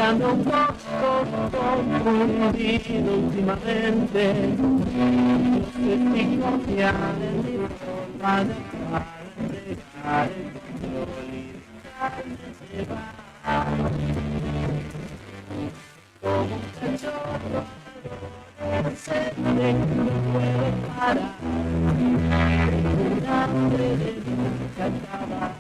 Ando un poco confundido últimamente, no sé si confiar en mi forma de actuar, dejar el control y dejarme llevar. Como un cachorro, no sé de no puedo parar, un hambre de nunca acabar.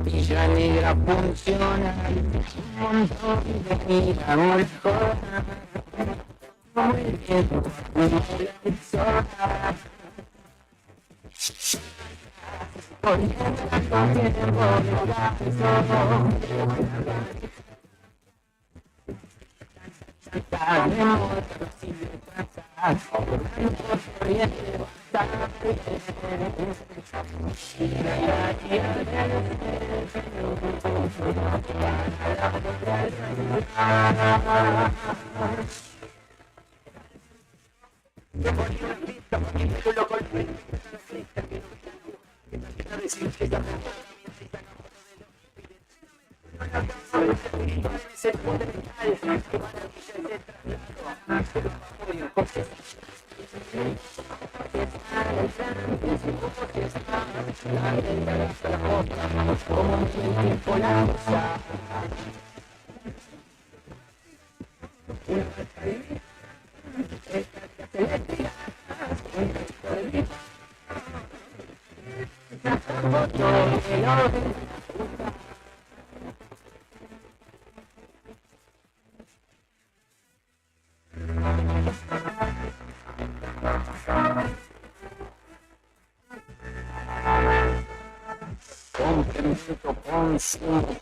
pilla negra funciona, un montón de miradores jodas, como el viento, como la persona. Corriendo tanto tiempo de tanta memoria sin descansar, corriente bastante. Como un tiempo lanza.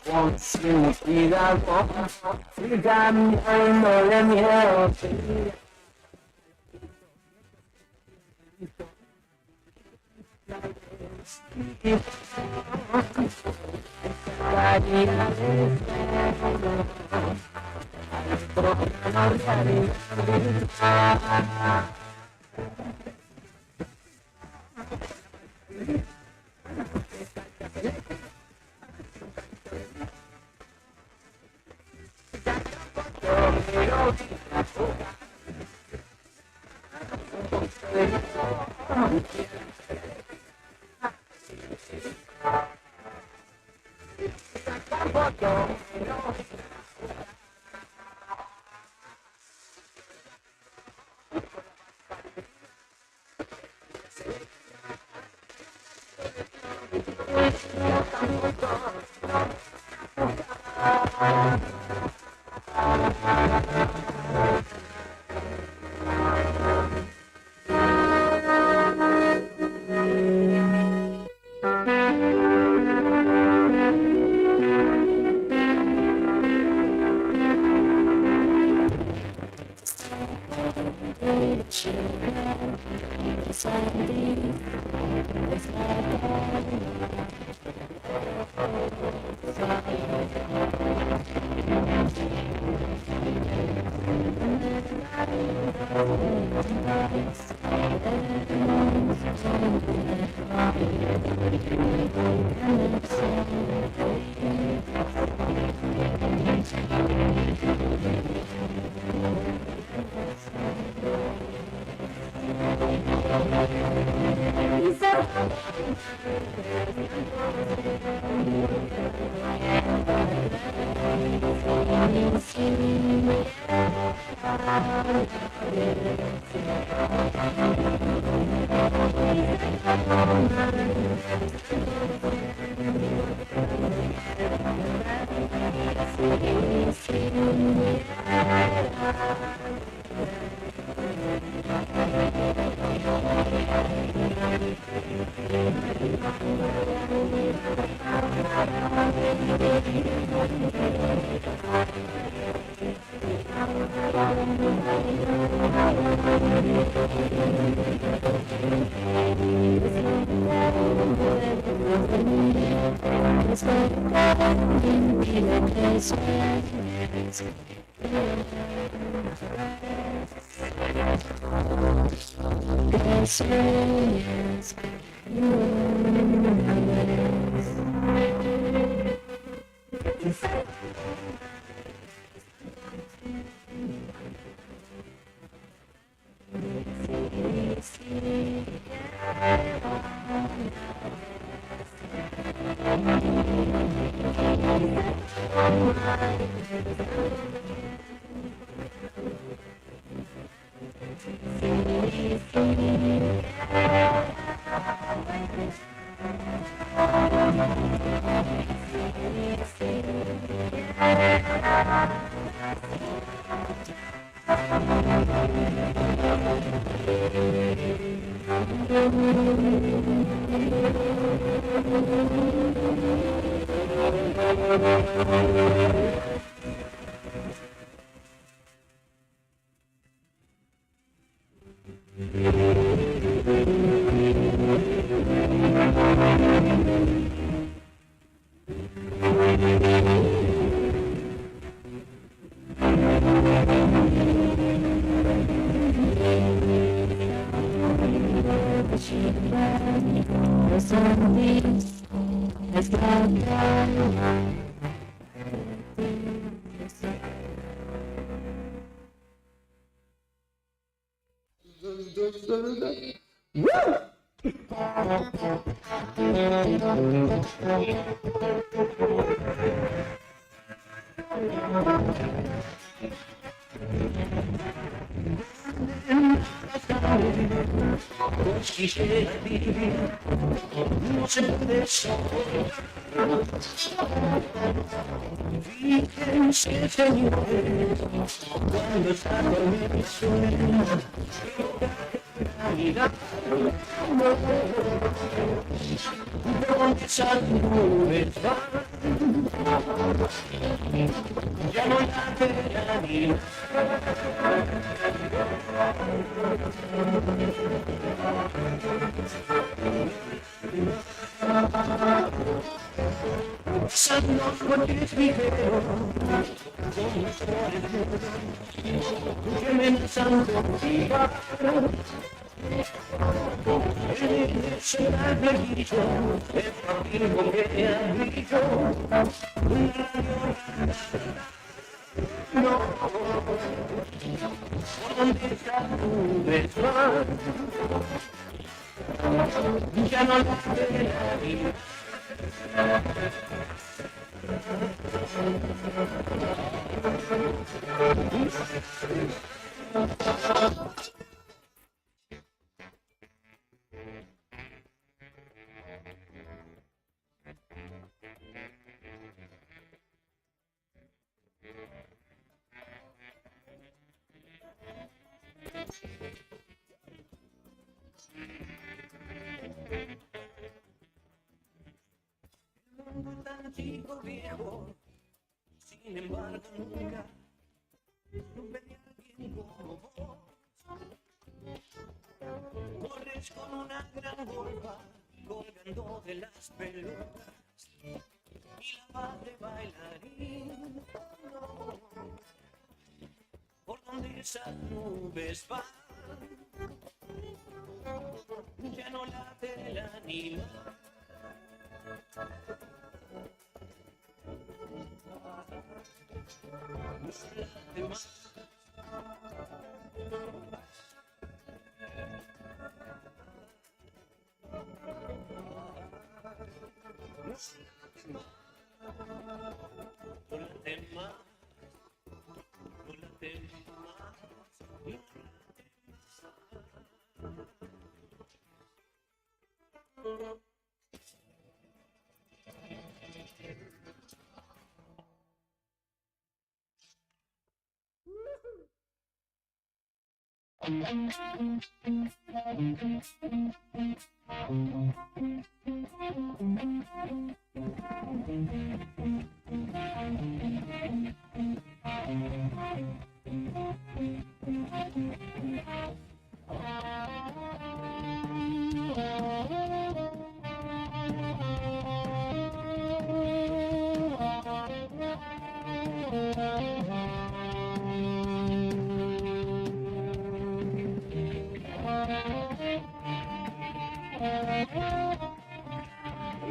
Con cuidado, sigan dándole miedo. Fíjense, señores, cuando está con mi sueño, donde esas nubes van, ya no la verán ni son los coches ligeros, son los que amenazan contigo. Será el blanquillo, el partido que ha dicho. No, por donde esas nubes van, ya no la verán. Tan chico viejo, sin embargo nunca venía alguien como vos. Corres con una gran golfa colgando de las pelotas y la vas de bailarín. No, por donde esas nubes van, ya no la velan ni la.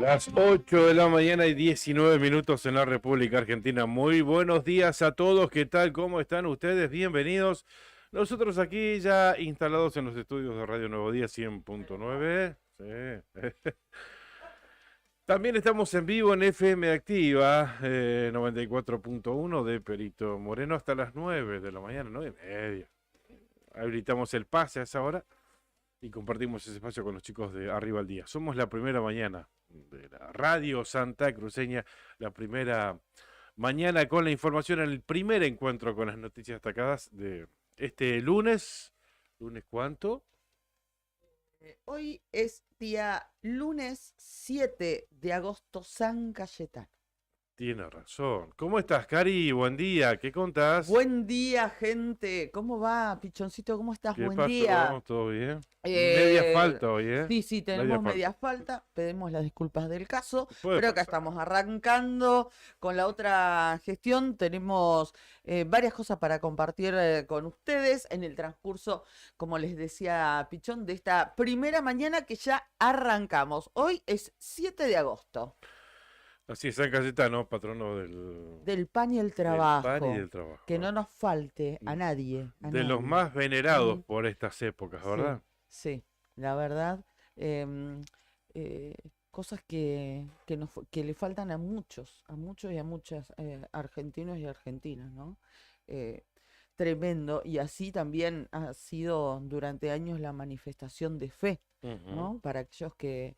Las 8 de la mañana y 19 minutos en la República Argentina. Muy buenos días a todos. ¿Qué tal? ¿Cómo están ustedes? Bienvenidos. Nosotros aquí ya instalados en los estudios de Radio Nuevo Día 100.9. Sí. También estamos en vivo en FM Activa 94.1 de Perito Moreno hasta las 9 de la mañana, 9:30. Habilitamos el pase a esa hora y compartimos ese espacio con los chicos de Arriba al Día. Somos la primera mañana de la radio Santa Cruceña, la primera mañana con la información, el primer encuentro con las noticias destacadas de este lunes. ¿Lunes cuánto? Hoy es día lunes 7 de agosto, San Cayetano. Tiene razón. ¿Cómo estás, Cari? Buen día. ¿Qué contás? Buen día, gente. ¿Cómo va, Pichoncito? ¿Cómo estás? ¿Qué Buen pasó? día. ¿Todo bien? Eh, Media falta hoy, ¿eh? Sí, tenemos media falta. Pedimos las disculpas del caso. Puede Pero acá pasar. estamos arrancando con la otra gestión. Tenemos varias cosas para compartir con ustedes en el transcurso, como les decía Pichón, de esta primera mañana que ya arrancamos. Hoy es 7 de agosto. Así es, San Cayetano, patrono Del pan y el del trabajo. pan y del trabajo. Que no nos falte a nadie. De los más venerados Mm. por estas épocas, Sí, ¿verdad? sí, la verdad. Cosas que le faltan a muchos y a muchas argentinos y argentinas, ¿no? Eh, Tremendo. Y así también ha sido durante años la manifestación de fe, Ujú. ¿no? Para aquellos que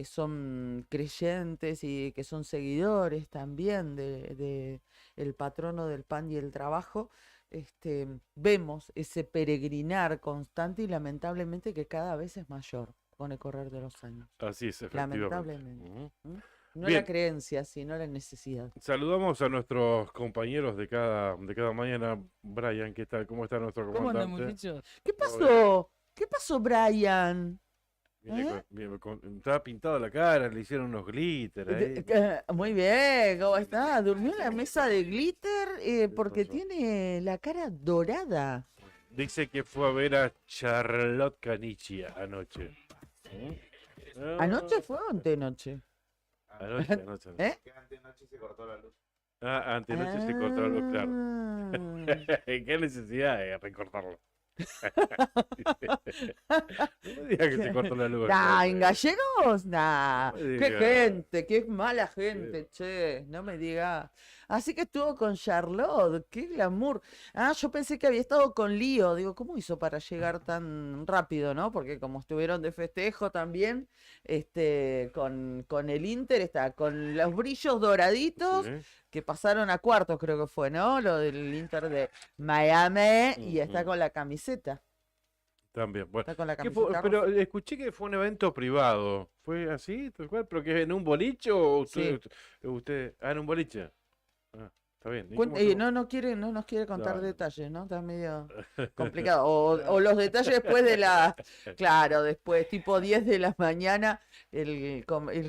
son creyentes y que son seguidores también de el patrono del pan y el trabajo, vemos ese peregrinar constante y lamentablemente que cada vez es mayor con el correr de los años. Así es, efectivamente. Lamentablemente. Ujú. ¿Mm? No Bien. la creencia, sino la necesidad. Saludamos a nuestros compañeros de cada mañana. Brian, ¿qué tal? ¿Cómo está nuestro ¿Cómo andan, comandante? muchachos? ¿Qué Todo pasó? ¿Qué pasó, Brian? Estaba pintado la cara, le hicieron unos glitter ahí. Muy bien, ¿cómo está? ¿Durmió en la mesa de glitter? Porque pasó? tiene la cara dorada. Dice que fue a ver a Charlotte Canigia anoche. ¿Mm? ¿Anoche fue o antenoche? Anoche. ¿Eh? Ah, antenoche se cortó la luz, claro. Ah. ¿Qué necesidad de recortarlo? No me digas que se cortó la luz. Nah, en gallegos, nah. No me Qué diga. gente, qué mala gente, che, no me diga. Así que estuvo con Charlotte, qué glamour. Ah, yo pensé que había estado con Lío. Digo, ¿cómo hizo para llegar tan rápido, no? Porque como estuvieron de festejo también, con el Inter, está con los brillos doraditos, Sí. que pasaron a cuartos, creo que fue, ¿no? Lo del Inter de Miami, y está Ujú. con la camiseta. También, bueno. Está con la ¿Qué fue? camiseta Pero roja. escuché que fue un evento privado. ¿Fue así? ¿Tal cual? ¿Pero que en un boliche o usted, en un boliche? Ah, está bien. ¿Y cómo estuvo? No nos quiere contar Dale. detalles, ¿no? Está medio complicado. O los detalles después de la, claro, después, tipo 10 de la mañana, el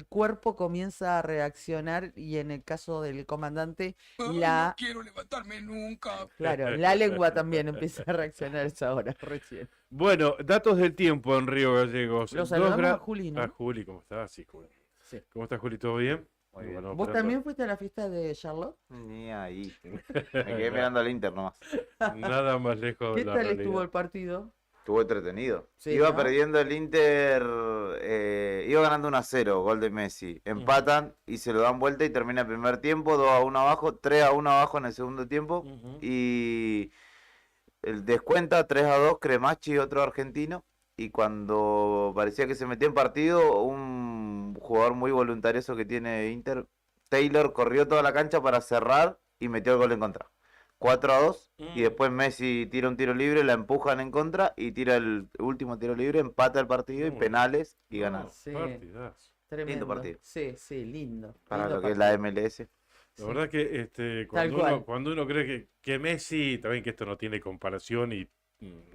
cuerpo comienza a reaccionar y en el caso del comandante, No la, quiero levantarme nunca. claro, la lengua también empieza a reaccionar a esa hora recién. Bueno, datos del tiempo en Río Gallegos. Lo 2 saludamos a grados. Juli, ¿no? Ah, Juli, ¿cómo estás? Sí, Juli. Sí. ¿Cómo estás, Juli? ¿Todo bien? Muy bien. Bueno, ¿Vos esperando- también fuiste a la fiesta de Charlotte? Ni ahí. Me quedé mirando al Inter nomás. Nada más lejos de ¿Qué la tal realidad. estuvo el partido? Estuvo entretenido. Sí, Iba ¿no? perdiendo el Inter, iba ganando 1-0, gol de Messi. Empatan y se lo dan vuelta y termina el primer tiempo, 2-1 abajo, 3-1 abajo en el segundo tiempo. Ujú. Y el descuenta 3-2, Cremachi, otro argentino. Y cuando parecía que se metía en partido, un jugador muy voluntarioso que tiene Inter, Taylor, corrió toda la cancha para cerrar y metió el gol en contra. 4-2 y después Messi tira un tiro libre, la empujan en contra y tira el último tiro libre, empata el partido y penales y ganan. Sí. Partidazo. Tremendo. partido. Sí, sí, lindo. Para lindo lo que es partido. la MLS. La Sí. verdad que Tal cual. cuando uno cree que Messi, también que esto no tiene comparación y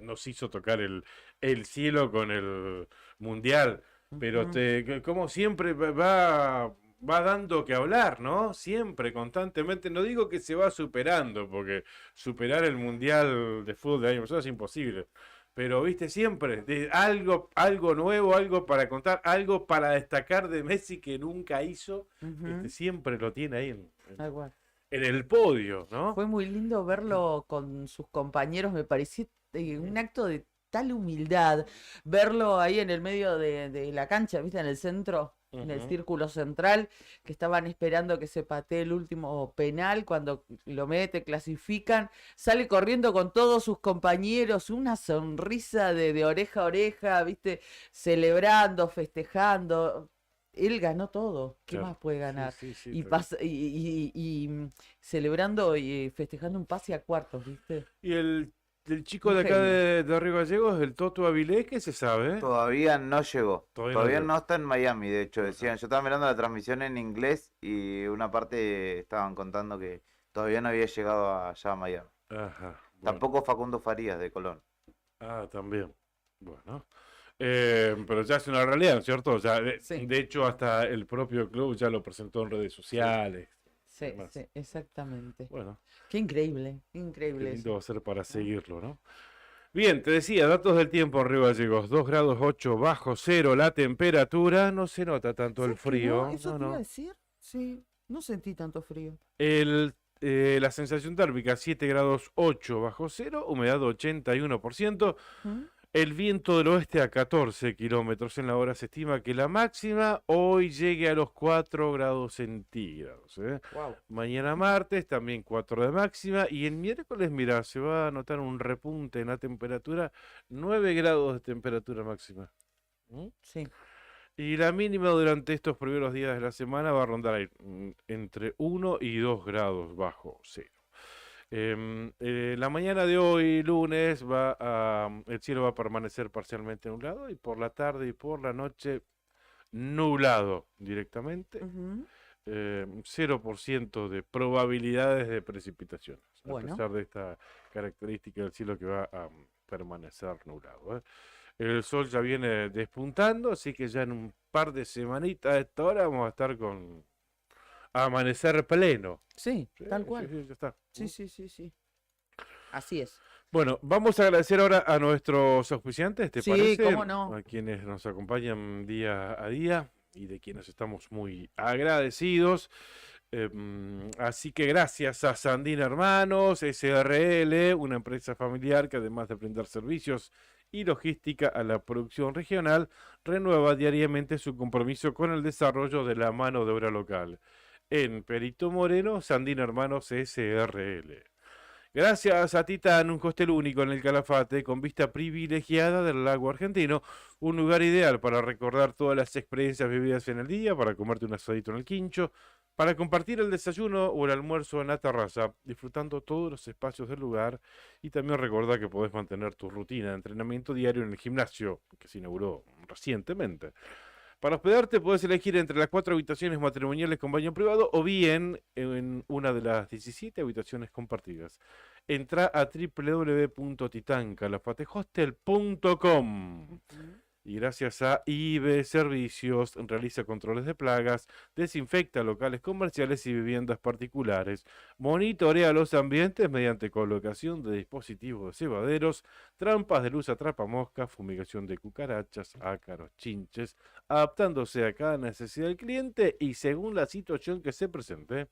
nos hizo tocar el cielo con el Mundial, pero Ujú. como siempre va dando que hablar, ¿no? Siempre, constantemente. No digo que se va superando, porque superar el Mundial de fútbol del año pasado es imposible. Pero, viste, siempre, algo nuevo, algo para contar, algo para destacar de Messi que nunca hizo, Ujú. siempre lo tiene ahí Tal cual. en el podio, ¿no? Fue muy lindo verlo con sus compañeros, me pareció un acto de tal humildad, verlo ahí en el medio de la cancha, ¿viste? En el centro, en el Ujú. círculo central, que estaban esperando que se patee el último penal, cuando lo mete, clasifican, sale corriendo con todos sus compañeros, una sonrisa de oreja a oreja, ¿viste? Celebrando, festejando. él ganó todo. ¿Qué Claro. más puede Sí, ganar? sí, sí, Y, tal cual. celebrando y festejando un pase a cuartos, ¿viste? Y el chico Un de acá genio. de Río Gallegos, el Toto Avilés, ¿qué se sabe? Todavía no llegó. Todavía no Todavía llegó. no está en Miami, de hecho, Ajá. decían. Yo estaba mirando la transmisión en inglés y una parte estaban contando que todavía no había llegado allá a Miami. Ajá, bueno. Tampoco Facundo Farías de Colón. Ah, también. Bueno. Pero ya es una realidad, ¿no es cierto? Ya, Sí. de hecho, hasta el propio club ya lo presentó en redes sociales y Sí, demás. sí, exactamente. Bueno, Qué increíble qué eso. lindo va a ser para ¿no? seguirlo, ¿no? Bien, te decía, datos del tiempo en Río Gallegos, 2 grados 8 bajo cero la temperatura, no se nota tanto el ¿Sabes que no? frío, Eso no, te iba a no. decir. Sí, no sentí tanto frío. La sensación térmica 7 grados 8 bajo cero, humedad 81%. ¿Mm? El viento del oeste a 14 kilómetros en la hora. Se estima que la máxima hoy llegue a los 4 grados centígrados. Wow. Mañana martes también 4 de máxima. Y el miércoles, mira, se va a notar un repunte en la temperatura, 9 grados de temperatura máxima. ¿Mm? Sí. Y la mínima durante estos primeros días de la semana va a rondar ahí, entre 1 y 2 grados bajo cero. La mañana de hoy, lunes, el cielo va a permanecer parcialmente nublado y por la tarde y por la noche nublado directamente. Ujú. 0% de probabilidades de precipitaciones, a Bueno. pesar de esta característica del cielo que va a permanecer nublado. El sol ya viene despuntando, así que ya en un par de semanitas a esta hora vamos a estar con amanecer pleno. Sí, Sí, tal sí, cual. sí, ya está. Sí, sí, sí, sí. Así es. Bueno, vamos a agradecer ahora a nuestros auspiciantes, ¿te Sí, parece? cómo no. A quienes nos acompañan día a día y de quienes estamos muy agradecidos. Así que gracias a Sandina Hermanos, SRL, una empresa familiar que además de brindar servicios y logística a la producción regional, renueva diariamente su compromiso con el desarrollo de la mano de obra local. En Perito Moreno, Sandina Hermanos SRL. Gracias a Titán, un hostel único en el Calafate, con vista privilegiada del lago argentino, un lugar ideal para recordar todas las experiencias vividas en el día, para comerte un asadito en el quincho, para compartir el desayuno o el almuerzo en la terraza, disfrutando todos los espacios del lugar, y también recordar que podés mantener tu rutina de entrenamiento diario en el gimnasio, que se inauguró recientemente. Para hospedarte puedes elegir entre las 4 habitaciones matrimoniales con baño privado o bien en una de las 17 habitaciones compartidas. Entra a www.titancalafatehostel.com y gracias a IB Servicios realiza controles de plagas, desinfecta locales comerciales y viviendas particulares, monitorea los ambientes mediante colocación de dispositivos de cebaderos, trampas de luz atrapamoscas, fumigación de cucarachas, ácaros, chinches, adaptándose a cada necesidad del cliente y según la situación que se presente.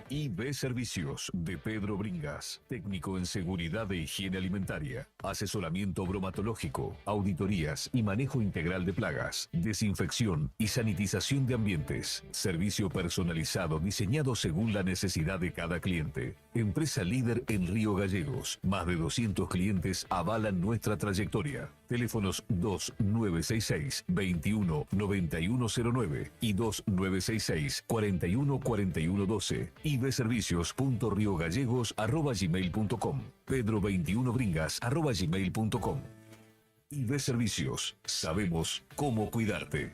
IB Servicios de Pedro Bringas, técnico en seguridad e higiene alimentaria, asesoramiento bromatológico, auditorías y manejo integral de plagas, desinfección y sanitización de ambientes, servicio personalizado diseñado según la necesidad de cada cliente. Empresa líder en Río Gallegos, más de 200 clientes avalan nuestra trayectoria. Teléfonos 2966-219109 y 2966-414112. ibservicios.riogallegos@gmail.com. pedro21bringas@gmail.com. IB Servicios. Sabemos cómo cuidarte.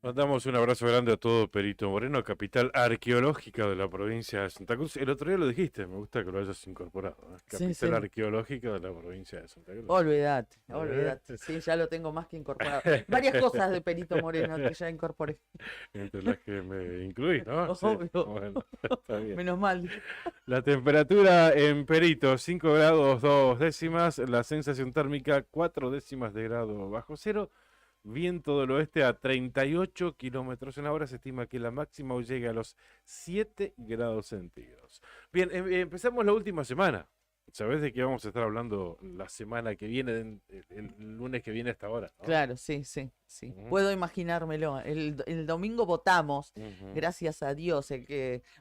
Mandamos un abrazo grande a todo Perito Moreno, capital arqueológica de la provincia de Santa Cruz. El otro día lo dijiste, me gusta que lo hayas incorporado. Sí, Capital sí. arqueológica de la provincia de Santa Cruz. Olvídate, ¿Eh? olvídate. Sí, ya lo tengo más que incorporado. Varias cosas de Perito Moreno que ya incorporé. Entre las que me incluí, ¿no? Sí, Obvio. bueno, está bien. Menos mal. La temperatura en Perito, 5 grados 2 décimas. La sensación térmica, 4 décimas de grado bajo cero. Viento del oeste a 38 kilómetros en la hora. Se estima que la máxima hoy llega a los 7 grados centígrados. Bien, empezamos la última semana. ¿Sabés de qué vamos a estar hablando la semana que viene, el lunes que viene a esta hora, ¿no? Claro, sí, sí, sí. Ujú. Puedo imaginármelo. El domingo votamos, Ujú. gracias a Dios,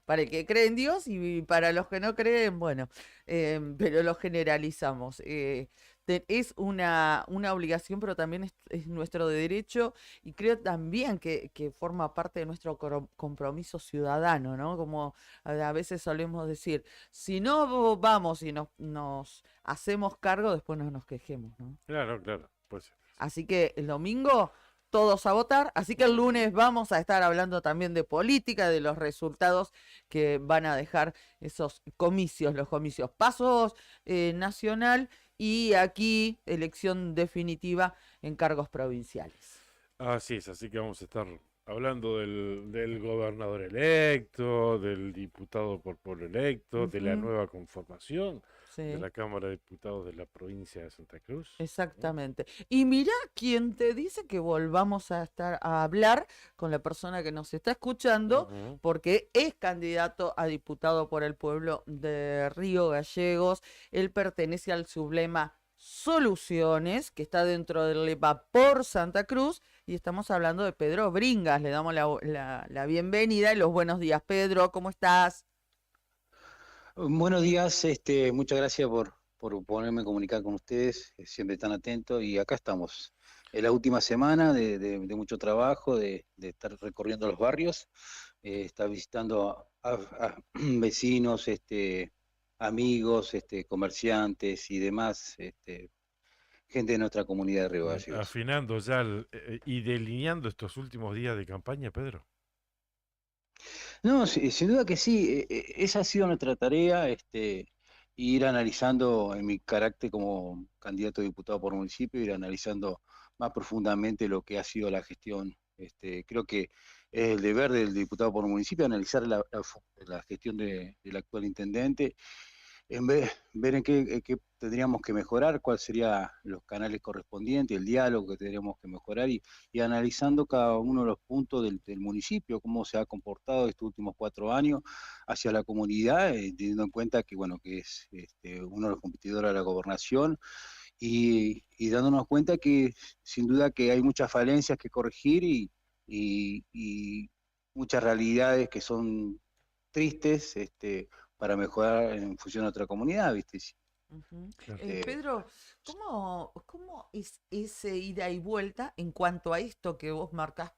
para el que cree en Dios y para los que no creen, bueno, pero lo generalizamos. es una obligación, pero también es nuestro derecho, y creo también que forma parte de nuestro compromiso ciudadano, ¿no? Como a veces solemos decir, si no vamos y nos hacemos cargo, después no nos quejemos, ¿no? Claro, claro. Pues Así que el domingo todos a votar, así que el lunes vamos a estar hablando también de política, de los resultados que van a dejar esos comicios, los comicios pasos nacional y aquí elección definitiva en cargos provinciales. así es, así que vamos a estar hablando del gobernador electo, del diputado por pueblo electo, de la Ujú, nueva conformación de sí. la Cámara de Diputados de la provincia de Santa Cruz. ¿No? Exactamente. Y mira quién te dice que volvamos a hablar con la persona que nos está escuchando, Ujú. porque es candidato a diputado por el pueblo de Río Gallegos. Él pertenece al sublema Soluciones, que está dentro del LEPA por Santa Cruz, y estamos hablando de Pedro Bringas. Le damos la bienvenida y los buenos días. Pedro, ¿cómo estás? Buenos días, muchas gracias por ponerme a comunicar con ustedes, siempre tan atentos, y acá estamos. Es la última semana de mucho trabajo, de estar recorriendo los barrios, estar visitando a vecinos, amigos, comerciantes y demás, gente de nuestra comunidad de Río Gallegos. Afinando ya y delineando estos últimos días de campaña, Pedro. No, sin duda que sí, esa ha sido nuestra tarea, ir analizando en mi carácter como candidato a diputado por municipio, ir analizando más profundamente lo que ha sido la gestión. Creo que es el deber del diputado por municipio analizar la gestión del actual intendente, ver en qué tendríamos que mejorar, cuáles serían los canales correspondientes, el diálogo que tendríamos que mejorar y analizando cada uno de los puntos del municipio, cómo se ha comportado estos últimos 4 años hacia la comunidad, teniendo en cuenta que, bueno, que es uno de los competidores a la gobernación y dándonos cuenta que sin duda que hay muchas falencias que corregir y muchas realidades que son tristes, para mejorar en función de otra comunidad, ¿viste? Ujú. Claro. Pedro, ¿cómo es ese ida y vuelta en cuanto a esto que vos marcas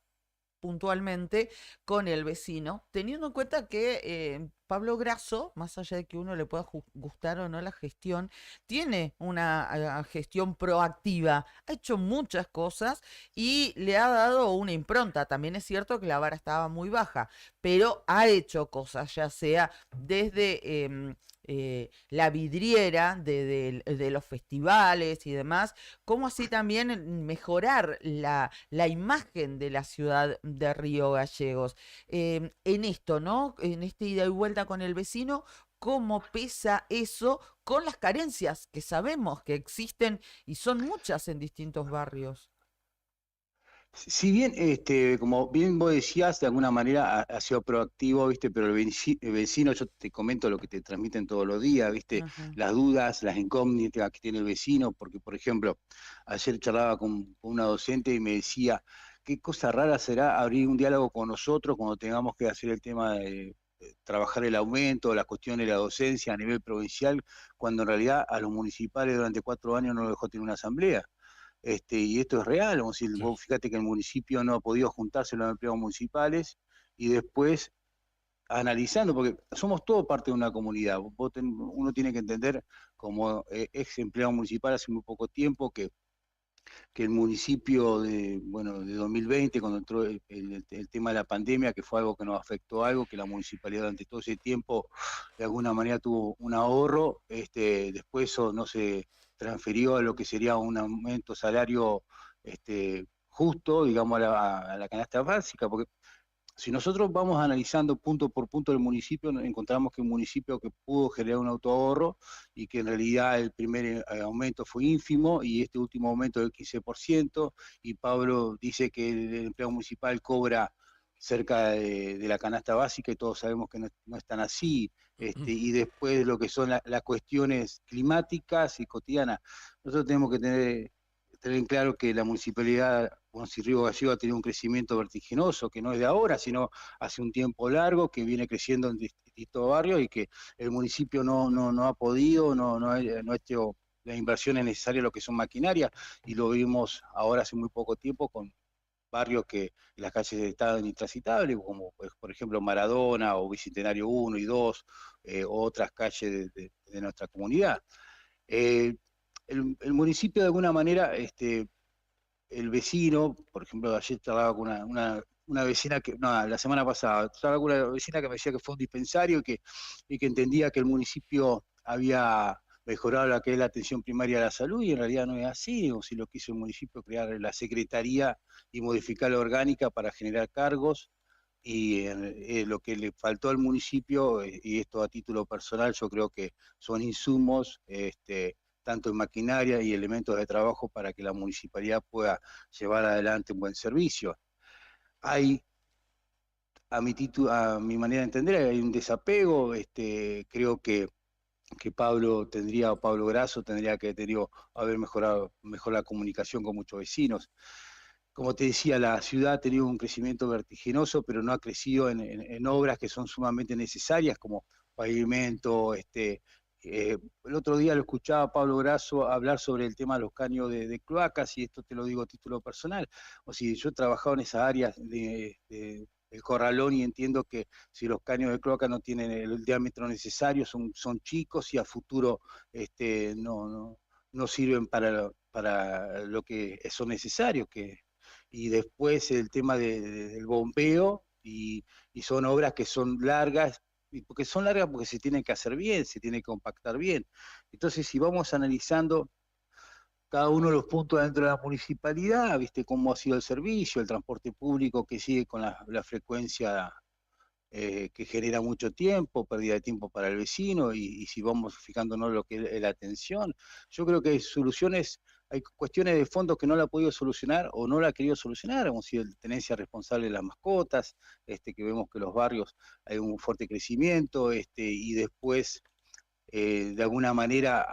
puntualmente con el vecino, teniendo en cuenta que Pablo Grasso, más allá de que uno le pueda gustar o no la gestión, tiene una gestión proactiva, ha hecho muchas cosas y le ha dado una impronta? También es cierto que la vara estaba muy baja, pero ha hecho cosas, ya sea desde la vidriera de los festivales y demás, como así también mejorar la imagen de la ciudad de Río Gallegos. En esto, ¿no? En este ida y vuelta con el vecino, ¿cómo pesa eso con las carencias que sabemos que existen y son muchas en distintos barrios? Si bien, como bien vos decías, de alguna manera ha sido proactivo, ¿viste? Pero el vecino, yo te comento lo que te transmiten todos los días, ¿viste? Ajá. Las dudas, las incógnitas que tiene el vecino, porque, por ejemplo, ayer charlaba con una docente y me decía, qué cosa rara será abrir un diálogo con nosotros cuando tengamos que hacer el tema de trabajar el aumento, las cuestiones de la docencia a nivel provincial, cuando en realidad a los municipales durante 4 años no lo dejó tener una asamblea. Y esto es real, vamos a decir, Claro. vos fíjate que el municipio no ha podido juntarse los empleados municipales y después analizando, porque somos todos parte de una comunidad, uno tiene que entender como ex empleado municipal hace muy poco tiempo que el municipio de 2020, cuando entró el tema de la pandemia, que fue algo que nos afectó algo, que la municipalidad durante todo ese tiempo de alguna manera tuvo un ahorro, después eso no se transfirió a lo que sería un aumento salario justo, digamos, a la canasta básica, porque si nosotros vamos analizando punto por punto el municipio, encontramos que un municipio que pudo generar un autoahorro y que en realidad el primer aumento fue ínfimo y este último aumento del 15%, y Pablo dice que el empleado municipal cobra cerca de la canasta básica y todos sabemos que no es tan así, y después lo que son las cuestiones climáticas y cotidianas. Nosotros tenemos que tener en claro que la municipalidad, bueno, si Río Gallegos ha tenido un crecimiento vertiginoso, que no es de ahora, sino hace un tiempo largo, que viene creciendo en distintos barrios y que el municipio no ha podido, no ha hecho las inversiones necesarias, lo que son maquinarias, y lo vimos ahora hace muy poco tiempo con barrios que las calles estaban intransitables, como pues, por ejemplo Maradona o Bicentenario 1 y 2, otras calles de nuestra comunidad. Eh, el municipio de alguna manera, el vecino, por ejemplo, ayer charlaba con una vecina que, no, la semana pasada, charlaba con una vecina que me decía que fue un dispensario y que entendía que el municipio había mejorado lo que es la atención primaria a la salud, y en realidad no es así, o si lo quiso el municipio crear la secretaría y modificar la orgánica para generar cargos, y lo que le faltó al municipio, y esto a título personal, yo creo que son insumos, tanto en maquinaria y elementos de trabajo para que la municipalidad pueda llevar adelante un buen servicio. Hay, a mi manera de entender, hay un desapego, creo que Pablo Grasso tendría que haber mejorado mejor la comunicación con muchos vecinos. Como te decía, la ciudad ha tenido un crecimiento vertiginoso, pero no ha crecido en obras que son sumamente necesarias, como pavimento. El otro día lo escuchaba a Pablo Grasso hablar sobre el tema de los caños de cloacas, y esto te lo digo a título personal. O si yo he trabajado en esas áreas del Corralón, y entiendo que si los caños de cloaca no tienen el diámetro necesario, son chicos y a futuro no sirven para lo que son necesarios. Y después el tema del bombeo, y son obras que son largas, porque son largas porque se tienen que hacer bien, se tiene que compactar bien. Entonces, si vamos analizando cada uno de los puntos dentro de la municipalidad, viste cómo ha sido el servicio, el transporte público que sigue con la frecuencia que genera mucho tiempo, pérdida de tiempo para el vecino, y si vamos fijándonos lo que es la atención, yo creo que hay cuestiones de fondo que no la ha podido solucionar o no la ha querido solucionar, como si el tenencia responsable de las mascotas, que vemos que los barrios hay un fuerte crecimiento, y después, de alguna manera,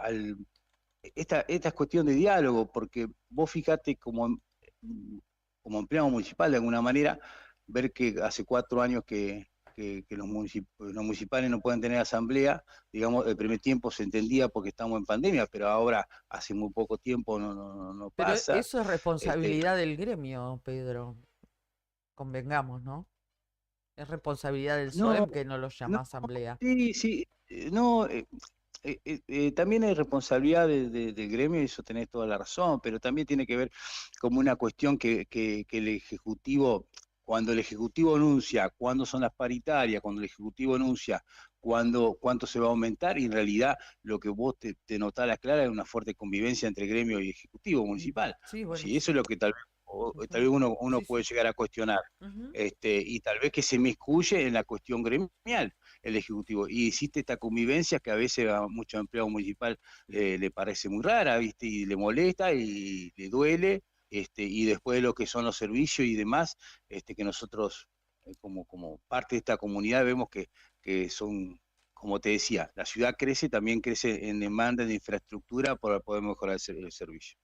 esta es cuestión de diálogo, porque vos fijate como empleado municipal, de alguna manera, ver que hace 4 años que los municipales no pueden tener asamblea. Digamos, el primer tiempo se entendía porque estamos en pandemia, pero ahora hace muy poco tiempo no Pero pasa. eso es responsabilidad del gremio, Pedro. Convengamos, ¿no? Es responsabilidad del No, SOEM que no lo llama no, asamblea. sí, no, también hay responsabilidad del gremio, y eso tenés toda la razón, pero también tiene que ver como una cuestión que el Ejecutivo, cuando el Ejecutivo anuncia cuándo son las paritarias, cuando el Ejecutivo anuncia cuánto se va a aumentar, y en realidad lo que vos te notás a la clara es una fuerte convivencia entre gremio y Ejecutivo municipal. Sí, O bueno, sea, eso es lo que tal vez uno sí, puede sí. llegar a cuestionar, y tal vez que se miscuye en la cuestión gremial el Ejecutivo, y existe esta convivencia que a veces a muchos empleados municipales le parece muy rara, ¿viste? Y le molesta y le duele, y después lo que son los servicios y demás, que nosotros, como parte de esta comunidad, vemos que son, como te decía, la ciudad también crece en demanda de infraestructura para poder mejorar el servicio.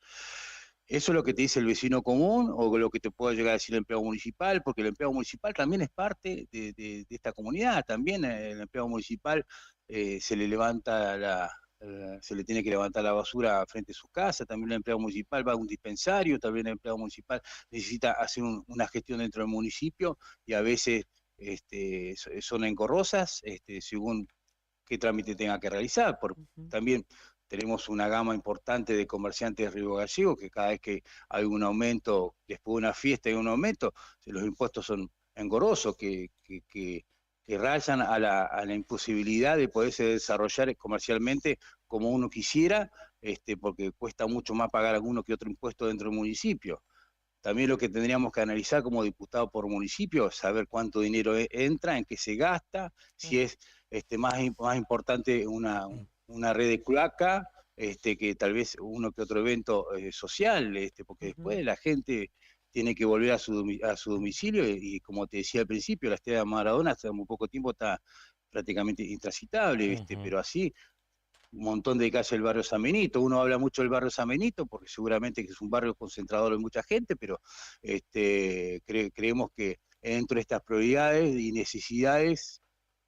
¿Eso es lo que te dice el vecino común, o lo que te puede llegar a decir el empleado municipal? Porque el empleado municipal también es parte de esta comunidad. También el empleado municipal se le tiene que levantar la basura frente a su casa. También el empleado municipal va a un dispensario. También el empleado municipal necesita hacer una gestión dentro del municipio, y a veces son engorrosas, según qué trámite tenga que realizar. También tenemos una gama importante de comerciantes de Río Gallegos que cada vez que hay un aumento, después de una fiesta hay un aumento, los impuestos son engorrosos, que rayan a la imposibilidad de poderse desarrollar comercialmente como uno quisiera, porque cuesta mucho más pagar alguno que otro impuesto dentro del municipio. También lo que tendríamos que analizar como diputado por municipio, saber cuánto dinero entra, en qué se gasta, si es más importante una red de cloaca, que tal vez uno que otro evento social, porque después la gente tiene que volver a su domicilio, y como te decía al principio, la Estrella de Maradona hace muy poco tiempo está prácticamente intransitable, pero así un montón de calles del barrio San Benito. Uno habla mucho del barrio San Benito porque seguramente que es un barrio concentrador de mucha gente, pero creemos que dentro de estas prioridades y necesidades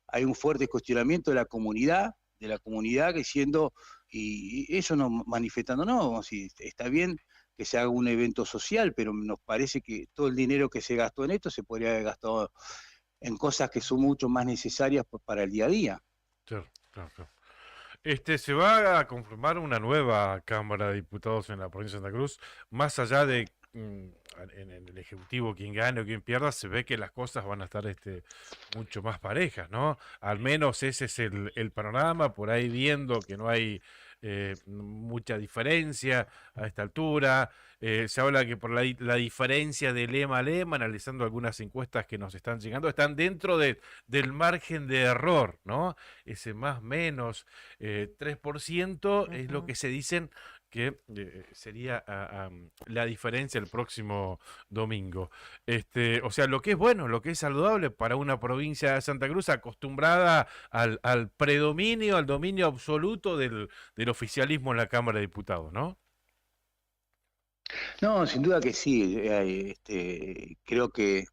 hay un fuerte cuestionamiento de la comunidad que siendo y eso nos manifestando, no, si está bien que se haga un evento social, pero nos parece que todo el dinero que se gastó en esto se podría haber gastado en cosas que son mucho más necesarias para el día a día. Claro, claro, claro. Se va a conformar una nueva Cámara de Diputados en la provincia de Santa Cruz, más allá de en el Ejecutivo quien gane o quien pierda, se ve que las cosas van a estar mucho más parejas, ¿no? Al menos ese es el panorama, por ahí viendo que no hay mucha diferencia a esta altura. Se habla que por la diferencia de lema a lema, analizando algunas encuestas que nos están llegando, están dentro del margen de error, ¿no? Ese más menos 3% es lo Ujú. que se dicen que sería la diferencia el próximo domingo. O sea, lo que es bueno, lo que es saludable para una provincia de Santa Cruz acostumbrada al predominio, al dominio absoluto del oficialismo en la Cámara de Diputados, ¿no? No, sin duda que sí. Creo que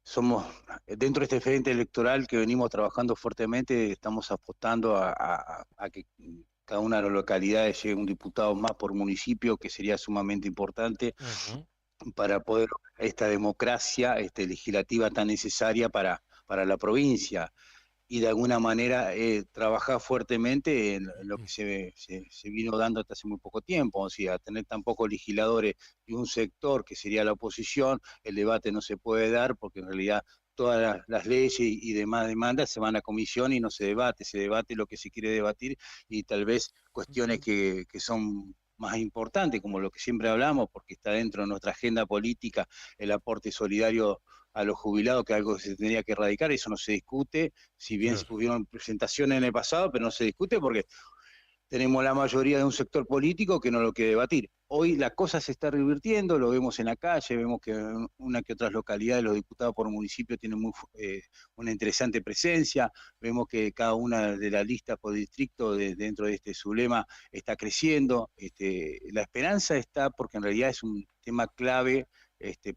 somos, dentro de este frente electoral que venimos trabajando fuertemente, estamos apostando a que cada una de las localidades llegue un diputado más por municipio, que sería sumamente importante Ujú. para poder esta democracia legislativa tan necesaria para la provincia. Y de alguna manera trabajar fuertemente en lo que se vino dando hasta hace muy poco tiempo, o sea, tener tan pocos legisladores y un sector que sería la oposición, el debate no se puede dar porque en realidad todas las leyes y demás demandas se van a comisión y no se debate lo que se quiere debatir y tal vez cuestiones Ujú. que son más importantes, como lo que siempre hablamos, porque está dentro de nuestra agenda política el aporte solidario a los jubilados, que es algo que se tendría que erradicar, eso no se discute, si bien Claro. hubieron presentaciones en el pasado, pero no se discute porque tenemos la mayoría de un sector político que no lo quiere debatir. Hoy la cosa se está revirtiendo, lo vemos en la calle, vemos que en una que otras localidades los diputados por municipio tienen una interesante presencia, vemos que cada una de las listas por distrito dentro de este Zulema está creciendo. La esperanza está porque en realidad es un tema clave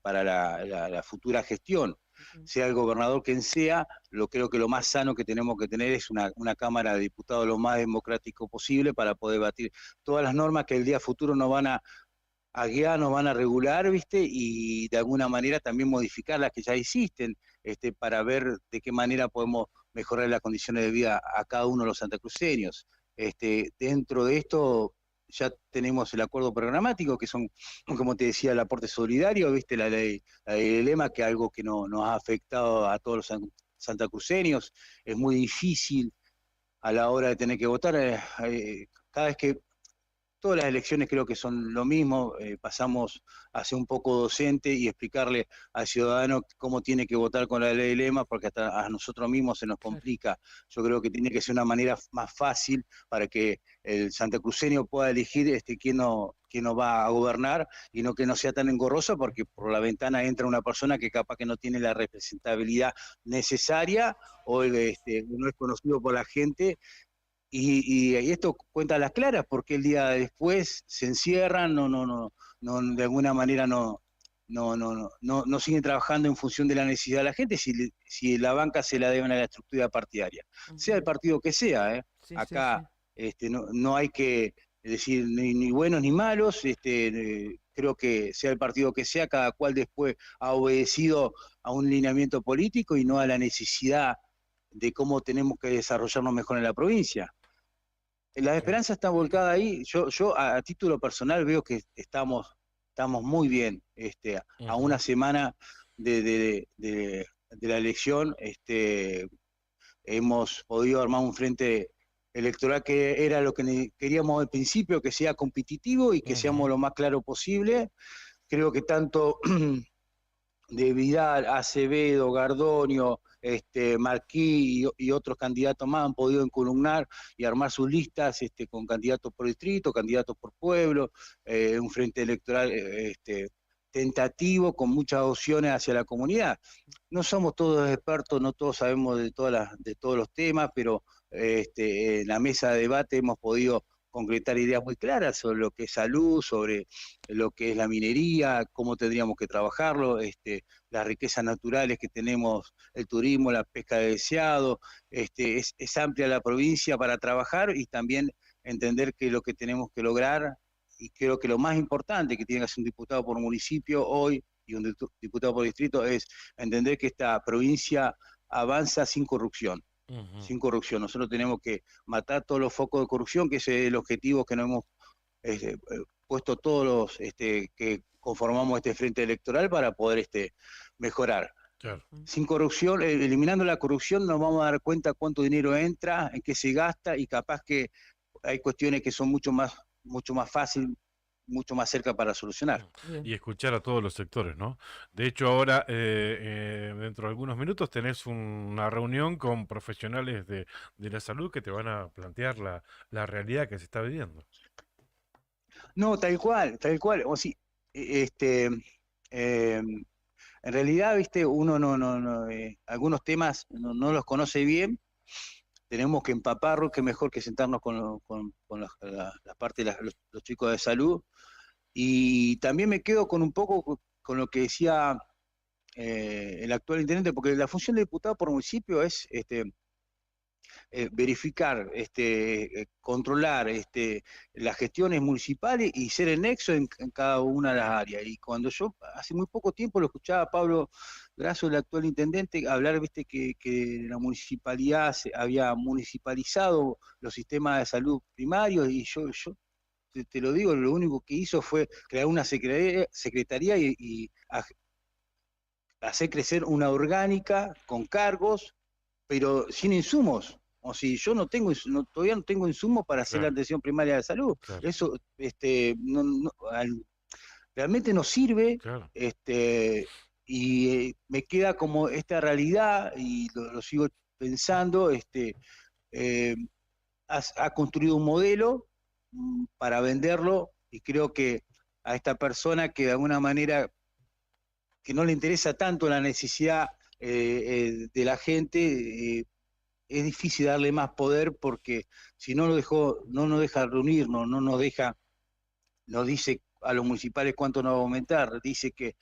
para la futura gestión. Ujú. Sea el gobernador quien sea, creo que lo más sano que tenemos que tener es una Cámara de Diputados lo más democrático posible para poder debatir todas las normas que el día futuro nos van a guiar, nos van a regular, ¿viste? Y de alguna manera también modificar las que ya existen, para ver de qué manera podemos mejorar las condiciones de vida a cada uno de los santacruceños. Dentro de esto ya tenemos el acuerdo programático, que son, como te decía, el aporte solidario, ¿viste? La ley del lema, que es algo que nos ha afectado a todos los santacruceños. Es muy difícil a la hora de tener que votar. Cada vez que todas las elecciones creo que son lo mismo, pasamos a ser un poco docente y explicarle al ciudadano cómo tiene que votar con la ley de lema, porque hasta a nosotros mismos se nos Claro. complica. Yo creo que tiene que ser una manera más fácil para que el santacruceño pueda elegir quién nos va a gobernar y no que no sea tan engorroso, porque por la ventana entra una persona que capaz que no tiene la representabilidad necesaria o no es conocido por la gente. Y esto cuenta a las claras, porque el día después se encierran, de alguna manera no siguen trabajando en función de la necesidad de la gente, si la banca se la deben a la estructura partidaria, sea el Ujú. partido que sea, ¿eh? Sí, sí, sí. Acá no hay que decir ni buenos ni malos, creo que sea el partido que sea, cada cual después ha obedecido a un lineamiento político y no a la necesidad de cómo tenemos que desarrollarnos mejor en la provincia. La Claro. esperanza está volcada ahí. Yo a título personal veo que estamos muy bien. A Ujú. una semana de la elección, hemos podido armar un frente electoral que era lo que queríamos al principio, que sea competitivo y que seamos Ujú. lo más claro posible. Creo que tanto de Vidal, Acevedo, Gardonio, Marquí y otros candidatos más han podido encolumnar y armar sus listas con candidatos por distrito, candidatos por pueblo, un frente electoral tentativo con muchas opciones hacia la comunidad. No somos todos expertos, no todos sabemos de todos los temas, pero en la mesa de debate hemos podido concretar ideas muy claras sobre lo que es salud, sobre lo que es la minería, cómo tendríamos que trabajarlo, las riquezas naturales que tenemos, el turismo, la pesca de deseado. Es amplia la provincia para trabajar y también entender que lo que tenemos que lograr, y creo que lo más importante que tiene que hacer un diputado por municipio hoy y un diputado por distrito es entender que esta provincia avanza sin corrupción. Ujú. Sin corrupción. Nosotros tenemos que matar todos los focos de corrupción, que ese es el objetivo que nos hemos puesto todos los que conformamos este frente electoral para poder mejorar. Claro. Sin corrupción, eliminando la corrupción, nos vamos a dar cuenta cuánto dinero entra, en qué se gasta, y capaz que hay cuestiones que son mucho más fácil, mucho más cerca para solucionar. Bien. Y escuchar a todos los sectores, ¿no? De hecho, ahora, dentro de algunos minutos, tenés una reunión con profesionales de la salud que te van a plantear la realidad que se está viviendo. No, tal cual. O sí, en realidad, viste, uno no, algunos temas no los conoce bien. Tenemos que empaparlo, que mejor que sentarnos con la parte de los chicos de salud. Y también me quedo con un poco con lo que decía el actual intendente, porque la función de diputado por municipio es verificar, controlar las gestiones municipales y ser el nexo en cada una de las áreas. Y cuando yo hace muy poco tiempo lo escuchaba a Pablo Grasso, el actual intendente, hablar, viste, que la municipalidad había municipalizado los sistemas de salud primarios, y yo te lo digo, lo único que hizo fue crear una secretaría y hacer crecer una orgánica con cargos, pero sin insumos. O si yo todavía no tengo insumos para hacer la Claro. atención primaria de salud. Claro. Eso realmente no sirve. Claro. Y me queda como esta realidad, y lo sigo pensando. Ha construido un modelo para venderlo, y creo que a esta persona que de alguna manera que no le interesa tanto la necesidad de la gente, es difícil darle más poder, porque si no nos deja reunirnos, nos dice a los municipales cuánto nos va a aumentar, dice que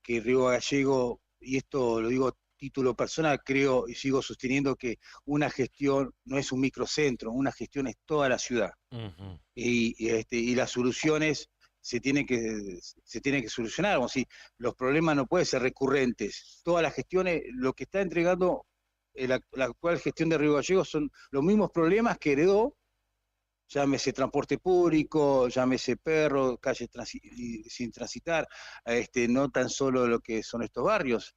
Río Gallego, y esto lo digo a título personal, creo y sigo sosteniendo que una gestión no es un microcentro, una gestión es toda la ciudad. Ujú. Y las soluciones se tienen que solucionar. O sea, los problemas no pueden ser recurrentes. Todas las gestiones, lo que está entregando la actual gestión de Río Gallegos son los mismos problemas que heredó, llámese transporte público, llámese perro, calles sin transitar, no tan solo lo que son estos barrios.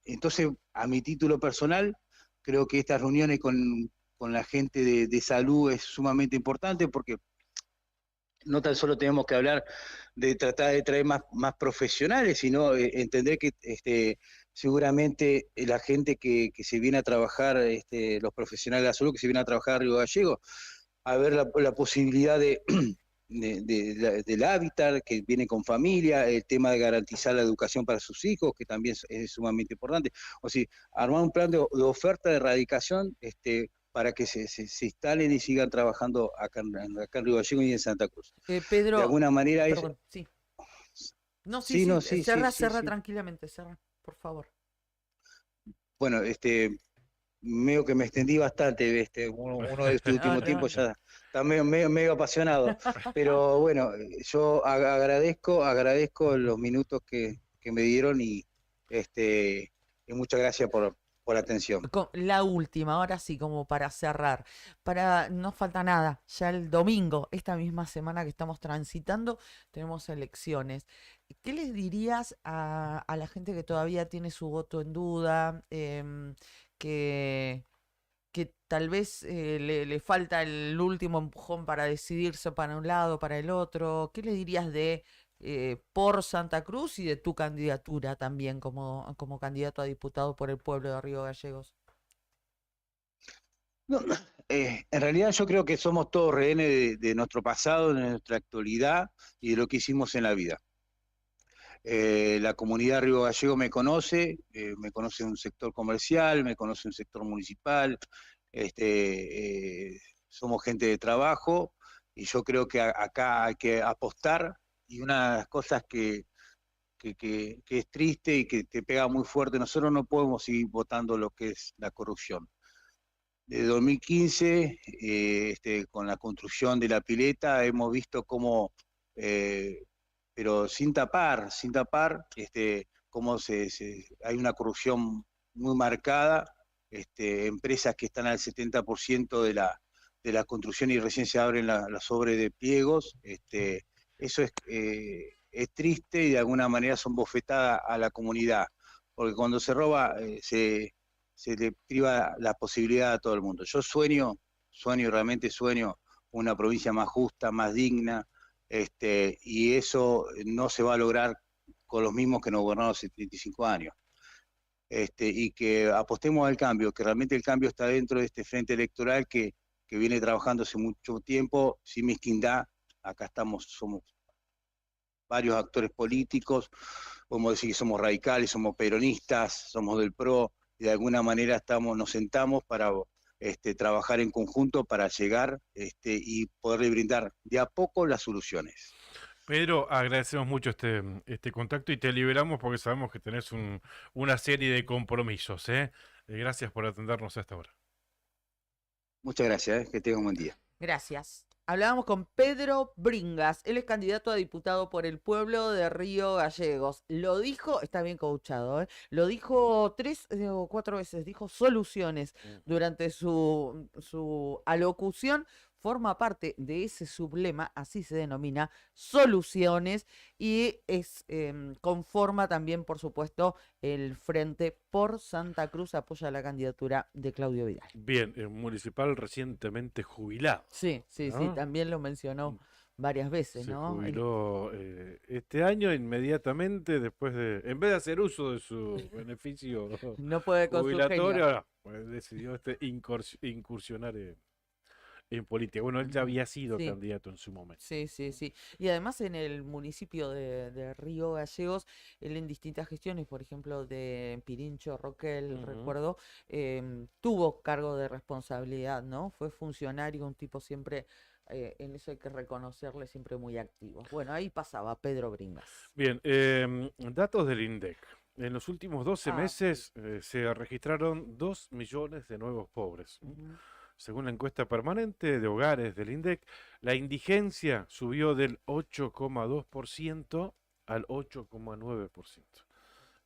Entonces, a mi título personal, creo que estas reuniones con la gente de salud es sumamente importante, porque no tan solo tenemos que hablar de tratar de traer más profesionales, sino entender que seguramente la gente que se viene a trabajar, los profesionales de la salud que se vienen a trabajar a Río Gallegos, a ver la posibilidad del hábitat, que viene con familia, el tema de garantizar la educación para sus hijos, que también es sumamente importante. O sea, armar un plan de oferta de erradicación, para que se instalen y sigan trabajando acá en Río Gallegos y en Santa Cruz. Pedro, De alguna manera perdón, sí. No, Sí, no, sí, cerra sí, sí. tranquilamente, cerra, por favor. Bueno, medio que me extendí bastante, uno de este último No, tiempo no. ya está medio apasionado, pero bueno, yo agradezco los minutos que me dieron, y muchas gracias por la atención. La última, ahora sí, como para cerrar. No falta nada. Ya el domingo, esta misma semana que estamos transitando, tenemos elecciones. ¿Qué les dirías a la gente que todavía tiene su voto en duda? Que tal vez le falta el último empujón para decidirse para un lado, para el otro. ¿Qué le dirías por Santa Cruz y de tu candidatura también como candidato a diputado por el pueblo de Río Gallegos? No, en realidad yo creo que somos todos rehenes de nuestro pasado, de nuestra actualidad y de lo que hicimos en la vida. La comunidad de Río Gallego me conoce un sector comercial, me conoce un sector municipal, somos gente de trabajo, y yo creo que acá hay que apostar, y una de las cosas que es triste y que te pega muy fuerte, nosotros no podemos seguir votando lo que es la corrupción. de 2015, con la construcción de la pileta, hemos visto cómo, pero sin tapar, cómo hay una corrupción muy marcada, empresas que están al 70% de la construcción y recién se abren las obras de pliegos. Eso es triste y de alguna manera son bofetadas a la comunidad, porque cuando se roba se le priva la posibilidad a todo el mundo. Yo realmente sueño una provincia más justa, más digna, y eso no se va a lograr con los mismos que nos gobernaron hace 35 años. Y que apostemos al cambio, que realmente el cambio está dentro de este frente electoral que viene trabajando hace mucho tiempo, sin mezquindad. Acá somos varios actores políticos, podemos decir que somos radicales, somos peronistas, somos del PRO, y de alguna manera nos sentamos para trabajar en conjunto para llegar y poderle brindar de a poco las soluciones. Pedro, agradecemos mucho este contacto y te liberamos porque sabemos que tenés una serie de compromisos, ¿eh? Gracias por atendernos a esta hora. Muchas gracias, que tengan un buen día. Gracias. Hablábamos con Pedro Bringas. Él es candidato a diputado por el pueblo de Río Gallegos. Lo dijo, está bien coachado, ¿eh? Lo dijo 3 o 4 veces, dijo soluciones durante su alocución. Forma parte de ese sublema, así se denomina, soluciones, y conforma también, por supuesto, el Frente por Santa Cruz, apoya la candidatura de Claudio Vidal. Bien, municipal recientemente jubilado. Sí, ¿no? también lo mencionó varias veces, Se ¿no? jubiló este año inmediatamente después en vez de hacer uso de su beneficio no puede con jubilatorio, pues decidió incursionar en política. Bueno, él ya había sido candidato en su momento. Sí. Y además en el municipio de Río Gallegos, él en distintas gestiones, por ejemplo, de Pirincho Roquel, recuerdo, tuvo cargo de responsabilidad, ¿no? Fue funcionario, un tipo siempre, en eso hay que reconocerle, siempre muy activo. Bueno, ahí pasaba Pedro Bringas. Bien, datos del INDEC. En los últimos 12 meses se registraron 2 millones de nuevos pobres. Según la encuesta permanente de hogares del INDEC, la indigencia subió del 8,2% al 8,9%.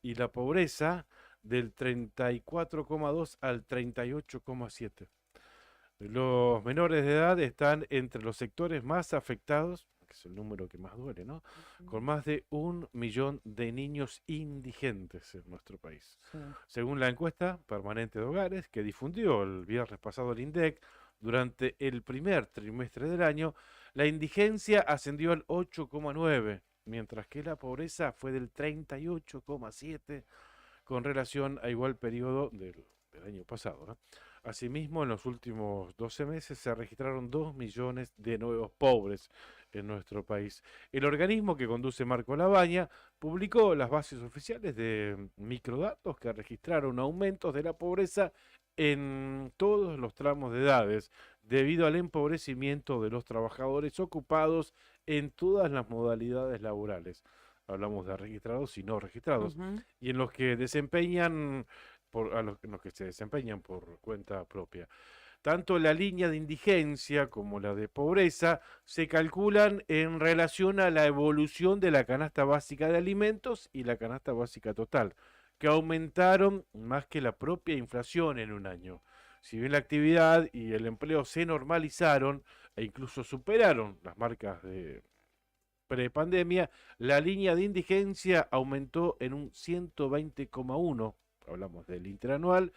Y la pobreza del 34,2% al 38,7%. Los menores de edad están entre los sectores más afectados, que es el número que más duele, ¿no? Con más de 1 millón de niños indigentes en nuestro país. Según la encuesta permanente de hogares que difundió el viernes pasado el INDEC, durante el primer trimestre del año, la indigencia ascendió al 8,9%, mientras que la pobreza fue del 38,7% con relación a igual periodo del año pasado, ¿no? Asimismo, en los últimos 12 meses se registraron 2 millones de nuevos pobres en nuestro país. El organismo que conduce Marco Labaña publicó las bases oficiales de microdatos que registraron aumentos de la pobreza en todos los tramos de edades, debido al empobrecimiento de los trabajadores ocupados en todas las modalidades laborales. Hablamos de registrados y no registrados, y en los que desempeñan los que se desempeñan por cuenta propia. Tanto la línea de indigencia como la de pobreza se calculan en relación a la evolución de la canasta básica de alimentos y la canasta básica total, que aumentaron más que la propia inflación en un año. Si bien la actividad y el empleo se normalizaron e incluso superaron las marcas de prepandemia, la línea de indigencia aumentó en un 120,1%. Hablamos del interanual,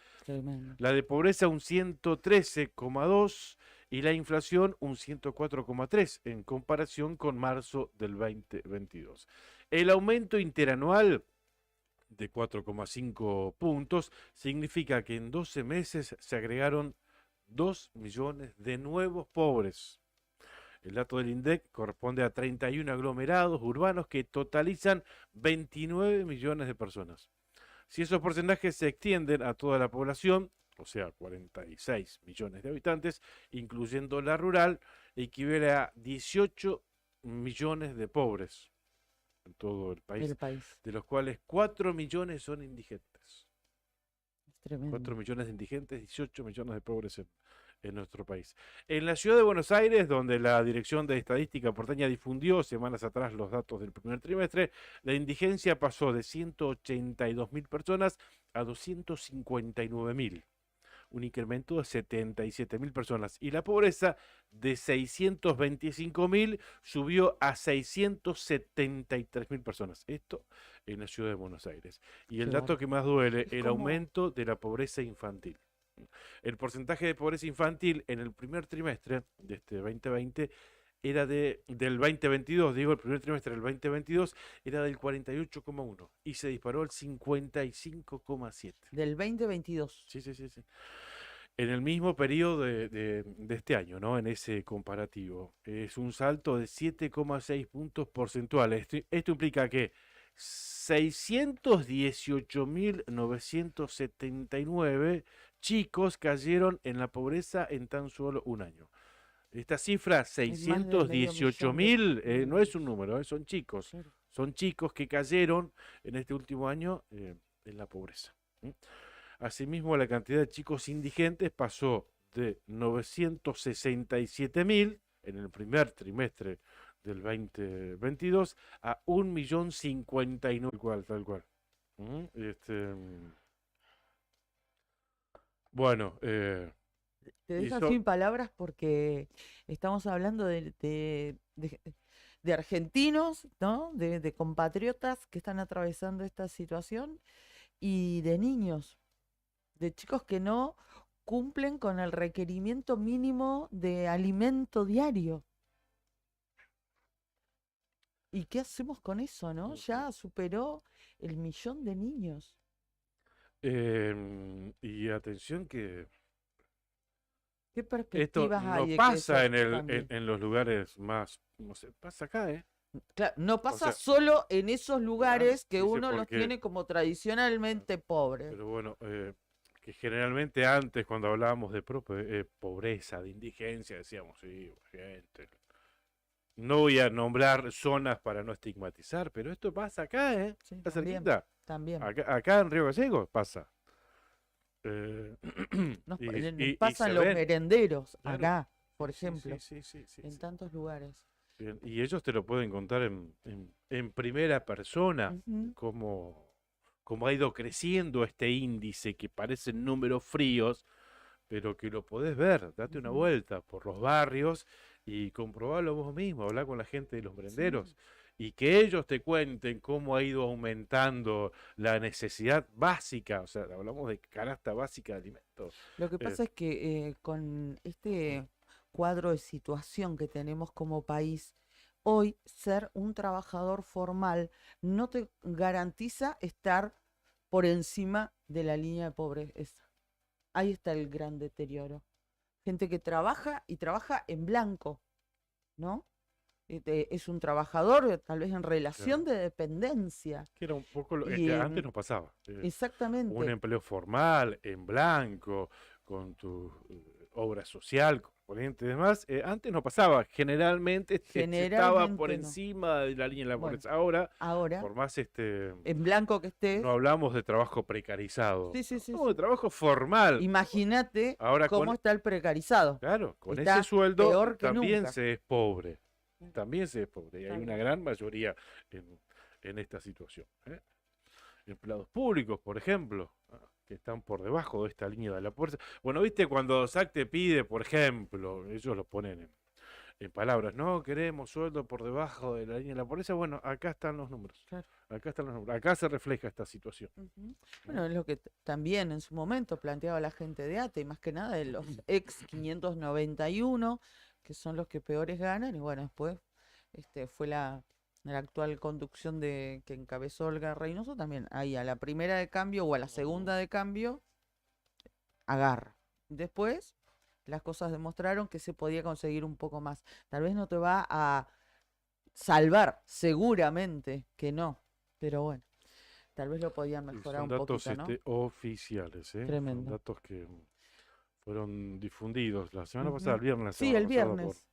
la de pobreza un 113,2% y la inflación un 104,3% en comparación con marzo del 2022. El aumento interanual de 4,5 puntos significa que en 12 meses se agregaron 2 millones de nuevos pobres. El dato del INDEC corresponde a 31 aglomerados urbanos que totalizan 29 millones de personas. Si esos porcentajes se extienden a toda la población, o sea, 46 millones de habitantes, incluyendo la rural, equivale a 18 millones de pobres en todo el país, de los cuales 4 millones son indigentes. Tremendo. 4 millones de indigentes, 18 millones de pobres en nuestro país. En la ciudad de Buenos Aires, donde la Dirección de Estadística porteña difundió semanas atrás los datos del primer trimestre, la indigencia pasó de 182.000 personas a 259.000, un incremento de 77.000 personas. Y la pobreza de 625.000 subió a 673.000 personas. Esto en la ciudad de Buenos Aires. Y el Qué dato bárbaro. que más duele, Es el como- aumento de la pobreza infantil. El porcentaje de pobreza infantil en el primer trimestre de este 2020 era del 2022, digo, el primer trimestre del 2022 era del 48,1 y se disparó al 55,7. Del 2022. Sí, sí, sí, sí. En el mismo periodo de este año, ¿no? En ese comparativo. Es un salto de 7,6 puntos porcentuales. Esto implica que 618.979 chicos cayeron en la pobreza en tan solo un año. Esta cifra, Es más de medio 618.000, millón no es un número, son chicos. Claro. Son chicos que cayeron en este último año en la pobreza. ¿Mm? Asimismo, la cantidad de chicos indigentes pasó de 967.000 en el primer trimestre del 2022 a 1.059.000, tal cual. ¿Mm? Bueno, Te deja hizo- sin palabras porque estamos hablando de argentinos, ¿no? De compatriotas que están atravesando esta situación y de niños, de chicos que no cumplen con el requerimiento mínimo de alimento diario. ¿Y qué hacemos con eso, no? Ya superó el 1.000.000 de niños. y atención que ¿Qué esto perspectivas hay no de que pasa eso en cambie? los lugares más, no sé, pasa acá, ¿eh? Claro, no pasa sea, solo en esos lugares que sí, sí, uno los porque- tiene como tradicionalmente pobres. Pero bueno, que generalmente antes cuando hablábamos de pobreza, de indigencia, decíamos, sí, gente. No voy a nombrar zonas para no estigmatizar, pero esto pasa acá, ¿eh? Sí, Está también, cerquita. también. Acá en Río Gallegos pasa. Nos, y- pa- y- nos y pasan se los ven. merenderos Claro. acá, por Sí, sí, ejemplo, sí, sí, sí, en sí. tantos lugares. Bien, y ellos te lo pueden contar en primera persona, Ujú. cómo ha ido creciendo este índice que parecen números fríos, pero que lo podés ver, date una Ujú. vuelta por los barrios y comprobalo vos mismo, hablar con la gente de los merenderos y que ellos te cuenten cómo ha ido aumentando la necesidad básica, o sea, hablamos de canasta básica de alimentos. Lo que pasa es que con este cuadro de situación que tenemos como país, hoy ser un trabajador formal no te garantiza estar por encima de la línea de pobreza. Ahí está el gran deterioro. Gente que trabaja y trabaja en blanco, ¿no? Es un trabajador tal vez en relación de dependencia. Que era un poco lo Y, que antes no pasaba. Un Exactamente. empleo formal, en blanco, con tu obra social, corriente y demás. Antes no pasaba. Generalmente se estaba por Generalmente no. encima de la línea de la Bueno, pobreza. Ahora, ahora, por más en blanco que estés, no hablamos de trabajo precarizado. sí, sí, sí, Hablamos de sí. trabajo formal. Imagínate Ahora cómo con, está el precarizado. claro, con Está ese sueldo peor que también nunca. se es pobre. También se es pobre. Y hay Tal una cual. gran mayoría en esta situación. Empleados públicos, por ejemplo, que están por debajo de esta línea de la pobreza. Bueno, viste, cuando SAC te pide, por ejemplo, ellos lo ponen en palabras, no queremos sueldo por debajo de la línea de la pobreza. Bueno, acá están los números. Claro. Acá están los números. Acá se refleja esta situación. Ujú. Bueno, es lo que también en su momento planteaba la gente de ATE, y más que nada de los ex 591, que son los que peores ganan, y bueno, después fue la actual conducción que encabezó Olga Reynoso, también ahí a la primera de cambio o a la segunda de cambio, agarra. Después las cosas demostraron que se podía conseguir un poco más. Tal vez no te va a salvar, seguramente que no, pero bueno, tal vez lo podían Y mejorar son un datos poquito, ¿no? oficiales, son Tremendo. datos que fueron difundidos la semana pasada, el Ujú. viernes, la Sí, semana el pasada, viernes.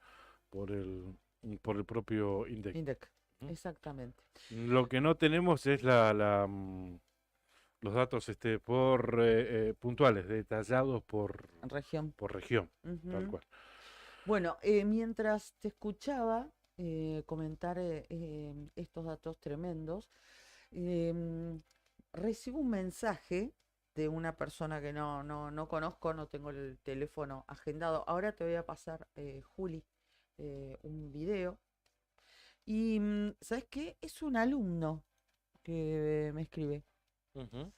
por el propio INDEC. INDEC, Ujú. exactamente. Lo que no tenemos es los datos por puntuales, detallados Región. por región, tal Ujú. cual. Bueno, mientras te escuchaba comentar estos datos tremendos, em, recibo un mensaje de una persona que no conozco, no tengo el teléfono agendado. Ahora te voy a pasar, Juli, un video. Y, ¿sabes qué? Es un alumno que me escribe. Ujú,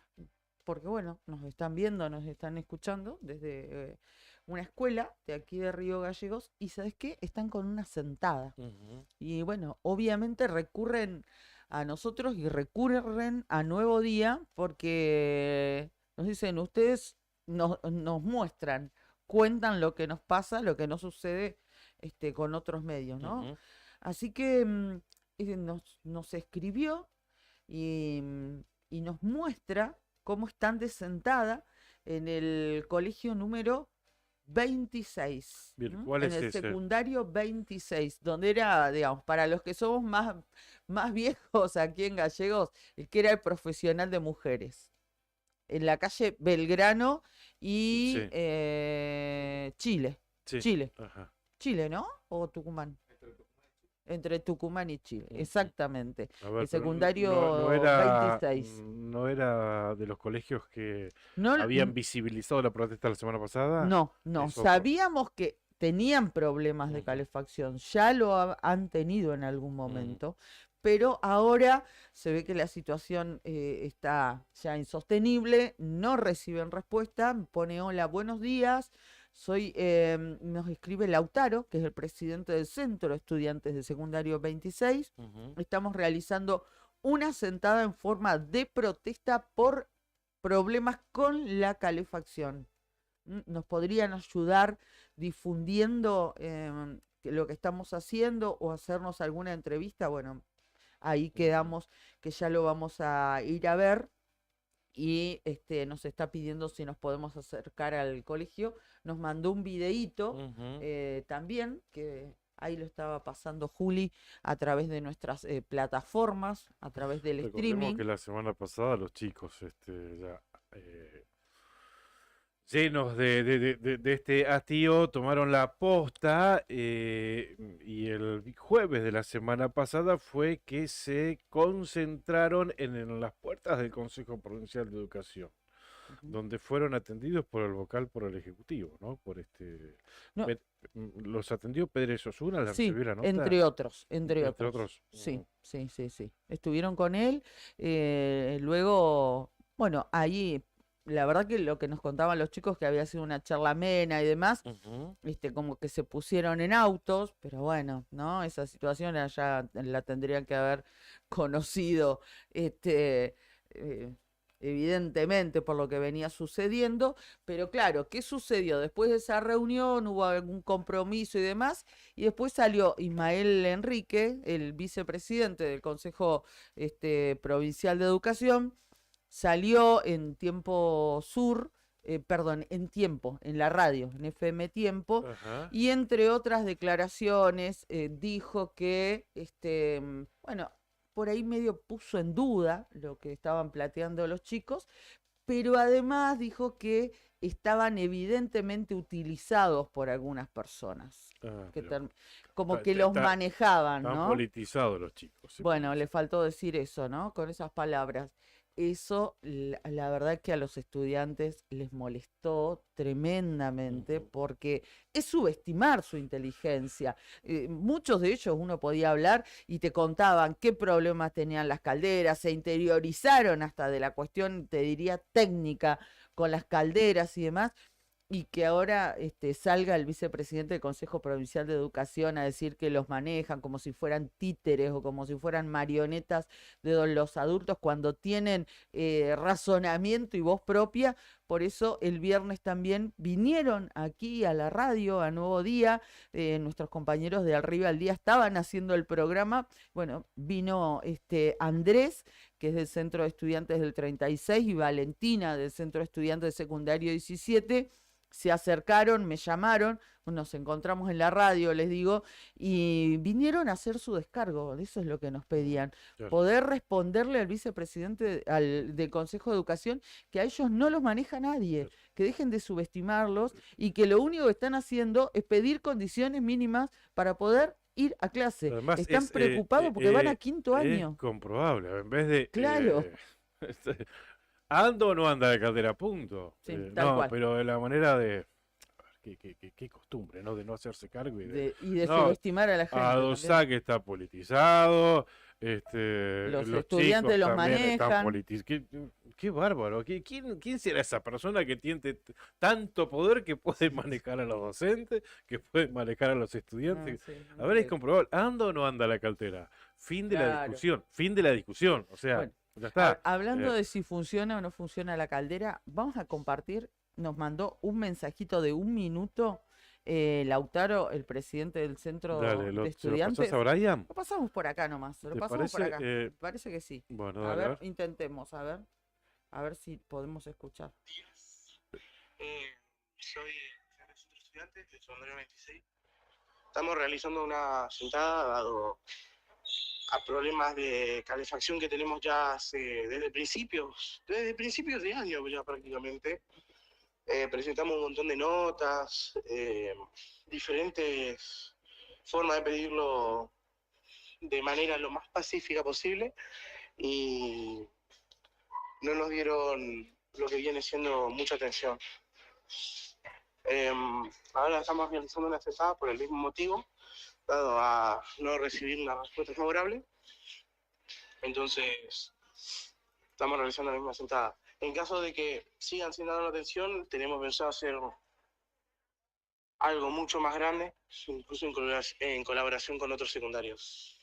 Porque bueno, nos están viendo, nos están escuchando desde una escuela de aquí de Río Gallegos y ¿sabes qué? Están con una sentada. ujú. Y bueno, obviamente recurren a nosotros y recurren a Nuevo Día porque nos dicen, ustedes nos muestran, cuentan lo que nos pasa, lo que no sucede con otros medios, ¿no? Ujú. Así que nos escribió y, y nos muestra cómo están de sentada en el colegio número 26, Bien, ¿cuál en es el ese? secundario 26, donde era, digamos, para los que somos más viejos aquí en Gallegos, el que era el profesional de mujeres, en la calle Belgrano y Sí, Chile, sí. Chile, Ajá. Chile, ¿no? ¿O Tucumán? Entre Tucumán y Chile, Ujú. exactamente. A ver, El pero no secundario era, 26. no era de los colegios que No, habían visibilizado la protesta la semana pasada. no, Es otro. sabíamos que tenían problemas de Ujú, calefacción, ya lo han tenido en algún ujú. momento, pero ahora se ve que la situación está ya insostenible, no reciben respuesta, pone hola, buenos días, nos escribe Lautaro, que es el presidente del Centro de Estudiantes de Secundario 26, Ujú. estamos realizando una sentada en forma de protesta por problemas con la calefacción. ¿Nos podrían ayudar difundiendo lo que estamos haciendo o hacernos alguna entrevista? Bueno, ahí Ujú, quedamos que ya lo vamos a ir a ver y nos está pidiendo si nos podemos acercar al colegio. Nos mandó un videíto ujú. también, que ahí lo estaba pasando Juli a través de nuestras plataformas, a través del Recordemos streaming. que la semana pasada los chicos ya llenos de este hastío tomaron la posta y el jueves de la semana pasada fue que se concentraron en las puertas del Consejo Provincial de Educación, Ujú. donde fueron atendidos por el vocal, por el Ejecutivo, ¿no? No, Pe- los atendió Pérez Osuna, le sí, recibió la nota, entre otros, entre entre otros. otros. Sí, sí, sí, sí. Estuvieron con él. Luego, bueno, ahí, la verdad que lo que nos contaban los chicos que había sido una charla amena y demás, Ujú. como que se pusieron en autos, pero bueno, ¿no? Esa situación ya la tendrían que haber conocido, eh, evidentemente por lo que venía sucediendo, pero claro, ¿qué sucedió? Después de esa reunión hubo algún compromiso y demás, y después salió Ismael Enrique, el vicepresidente del Consejo Provincial de Educación, salió en Tiempo Sur, perdón, en Tiempo, en la radio, en FM Tiempo, Ajá. y entre otras declaraciones dijo que, bueno, por ahí medio puso en duda lo que estaban planteando los chicos, pero además dijo que estaban evidentemente utilizados por algunas personas, Ah, que mira vos. como que los manejaban, Están ¿no? politizados los chicos, se puede Bueno, le decir. faltó decir eso, ¿no? Con esas palabras. Eso, la verdad que a los estudiantes les molestó tremendamente Ujú. porque es subestimar su inteligencia. Muchos de ellos uno podía hablar y te contaban qué problemas tenían las calderas, se interiorizaron hasta de la cuestión, te diría, técnica con las calderas y demás, y que ahora salga el vicepresidente del Consejo Provincial de Educación a decir que los manejan como si fueran títeres o como si fueran marionetas de los adultos cuando tienen razonamiento y voz propia. Por eso el viernes también vinieron aquí a la radio, a Nuevo Día, nuestros compañeros de Arriba al Día estaban haciendo el programa. Bueno, vino Andrés, que es del Centro de Estudiantes del 36, y Valentina, del Centro de Estudiantes de Secundario 17, se acercaron, me llamaron, nos encontramos en la radio, les digo, y vinieron a hacer su descargo. Eso es lo que nos pedían. Claro. Poder responderle al vicepresidente del Consejo de Educación que a ellos no los maneja nadie, Claro. que dejen de subestimarlos y que lo único que están haciendo es pedir condiciones mínimas para poder ir a clase. Además, Están es, preocupados porque van a quinto es año. comprobable. En vez de. Claro. ¿Ando o no anda de caldera? Punto. Sí, tal No, cual. pero de la manera de. Qué costumbre, ¿no? De no hacerse cargo y de. Y de No, subestimar a la gente. también. Adosá que está politizado. Los Los estudiantes chicos los también están manejan. politizados. Qué bárbaro. ¿Quién será esa persona que tiene tanto poder que puede manejar a los docentes, que puede manejar a los Ah, estudiantes? sí, A ver, es increíble. comprobable. ¿Anda o no anda la cartera? Fin de la Claro. discusión. Fin de la discusión. O sea, Bueno, ya está. Hablando Eh, de si funciona o no funciona la caldera, vamos a compartir, nos mandó un mensajito de 1 minuto, Lautaro, el presidente del centro Dale, de ¿se lo estudiantes. pasás a Brian? Lo pasamos por acá nomás, lo ¿Te pasamos por parece? acá. Me parece que sí. Bueno, A dale, a ver, ver. intentemos, a ver si podemos escuchar. Soy del centro de estudiantes del secundario 26. Estamos realizando una sentada dado a problemas de calefacción que tenemos ya desde principios de año ya prácticamente. Presentamos un montón de notas, diferentes formas de pedirlo de manera lo más pacífica posible y no nos dieron lo que viene siendo mucha atención. Ahora estamos realizando una sentada por el mismo motivo, dado a no recibir una respuesta favorable. Entonces, estamos realizando la misma sentada. En caso de que sigan sin darnos atención, tenemos pensado hacer algo mucho más grande, incluso en colaboración con otros secundarios.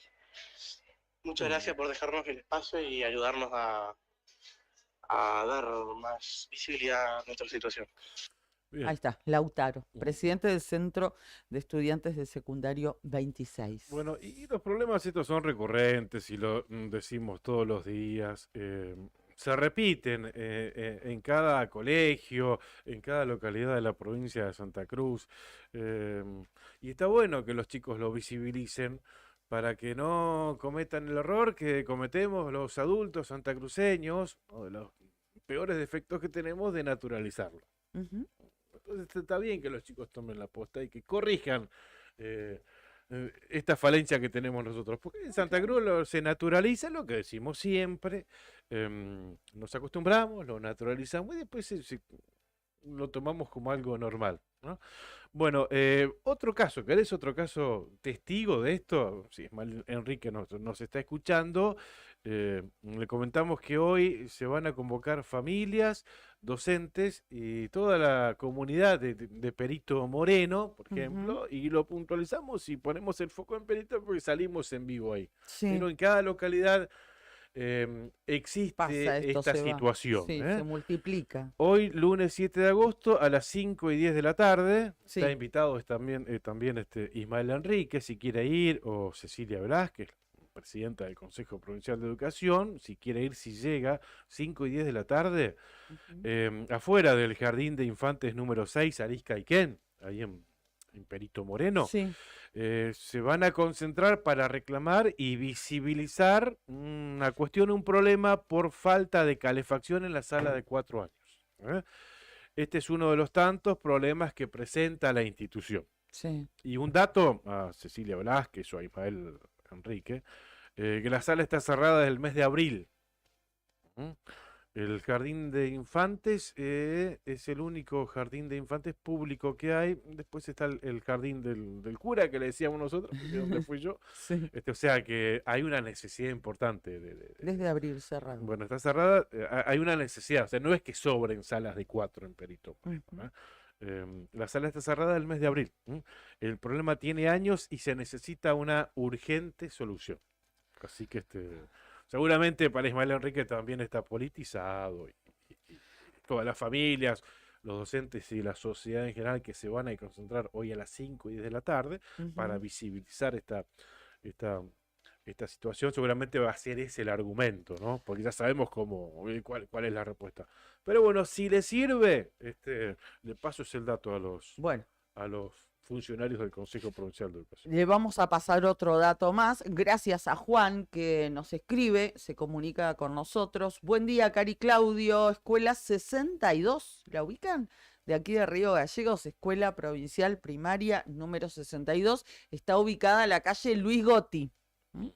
Muchas gracias por dejarnos el espacio y ayudarnos a dar más visibilidad a nuestra situación. Bien. Ahí está, Lautaro, presidente del centro de estudiantes de secundario 26. Bueno, y los problemas estos son recurrentes y lo decimos todos los días. Se repiten en cada colegio, en cada localidad de la provincia de Santa Cruz. Y está bueno que los chicos lo visibilicen para que no cometan el error que cometemos los adultos santacruceños, uno de los peores defectos que tenemos de naturalizarlo. Ujú. Entonces está bien que los chicos tomen la posta y que corrijan esta falencia que tenemos nosotros. Porque en Santa Cruz se naturaliza lo que decimos siempre, nos acostumbramos, lo naturalizamos y después lo tomamos como algo normal, ¿no? Bueno, otro caso, ¿querés otro caso testigo de esto? Si Ismael Enrique nos está escuchando, le comentamos que hoy se van a convocar familias, docentes y toda la comunidad de Perito Moreno, por ejemplo, y lo puntualizamos y ponemos el foco en Perito porque salimos en vivo ahí. Sí, Pero en cada localidad existe pasa esto, esta se va. situación. Sí, ¿eh? se multiplica. Hoy, lunes 7 de agosto, a las 5:10 de la tarde, Sí. está invitado también Ismael Enrique, si quiere ir, o Cecilia Velázquez, presidenta del Consejo Provincial de Educación, si quiere ir, si llega, 5:10 de la tarde, afuera del Jardín de Infantes número 6, Arisca Iquén, ahí en Perito Moreno. Sí. Se van a concentrar para reclamar y visibilizar una cuestión, un problema por falta de calefacción en la sala de 4 años. ¿eh? Este es uno de los tantos problemas que presenta la institución. Sí. Y un dato a Cecilia Velázquez o a Ismael Enrique, que la sala está cerrada desde el mes de abril. El jardín de infantes es el único jardín de infantes público que hay. Después está el jardín del cura, que le decíamos nosotros, que es donde fui yo. Sí. O sea que hay una necesidad importante. Desde abril cerrado. Bueno, está cerrada, hay una necesidad. O sea, no es que sobren salas de 4 en Perito Moreno, Ujú. la sala está cerrada el mes de abril. El problema tiene años y se necesita una urgente solución. Así que seguramente para Ismael Enrique también está politizado y todas las familias, los docentes y la sociedad en general que se van a concentrar hoy a las 5:10 de la tarde para Ujú. visibilizar esta esta situación, seguramente va a ser ese el argumento, ¿no? Porque ya sabemos cuál es la respuesta. Pero bueno, si le sirve, le paso ese dato Bueno, a los funcionarios del Consejo Provincial de Educación. le vamos a pasar otro dato más, gracias a Juan que nos escribe, se comunica con nosotros. Buen día, Cari Claudio, Escuela 62, ¿la ubican? De aquí de Río Gallegos, Escuela Provincial Primaria número 62, está ubicada en la calle Luis Gotti. ¿Mm?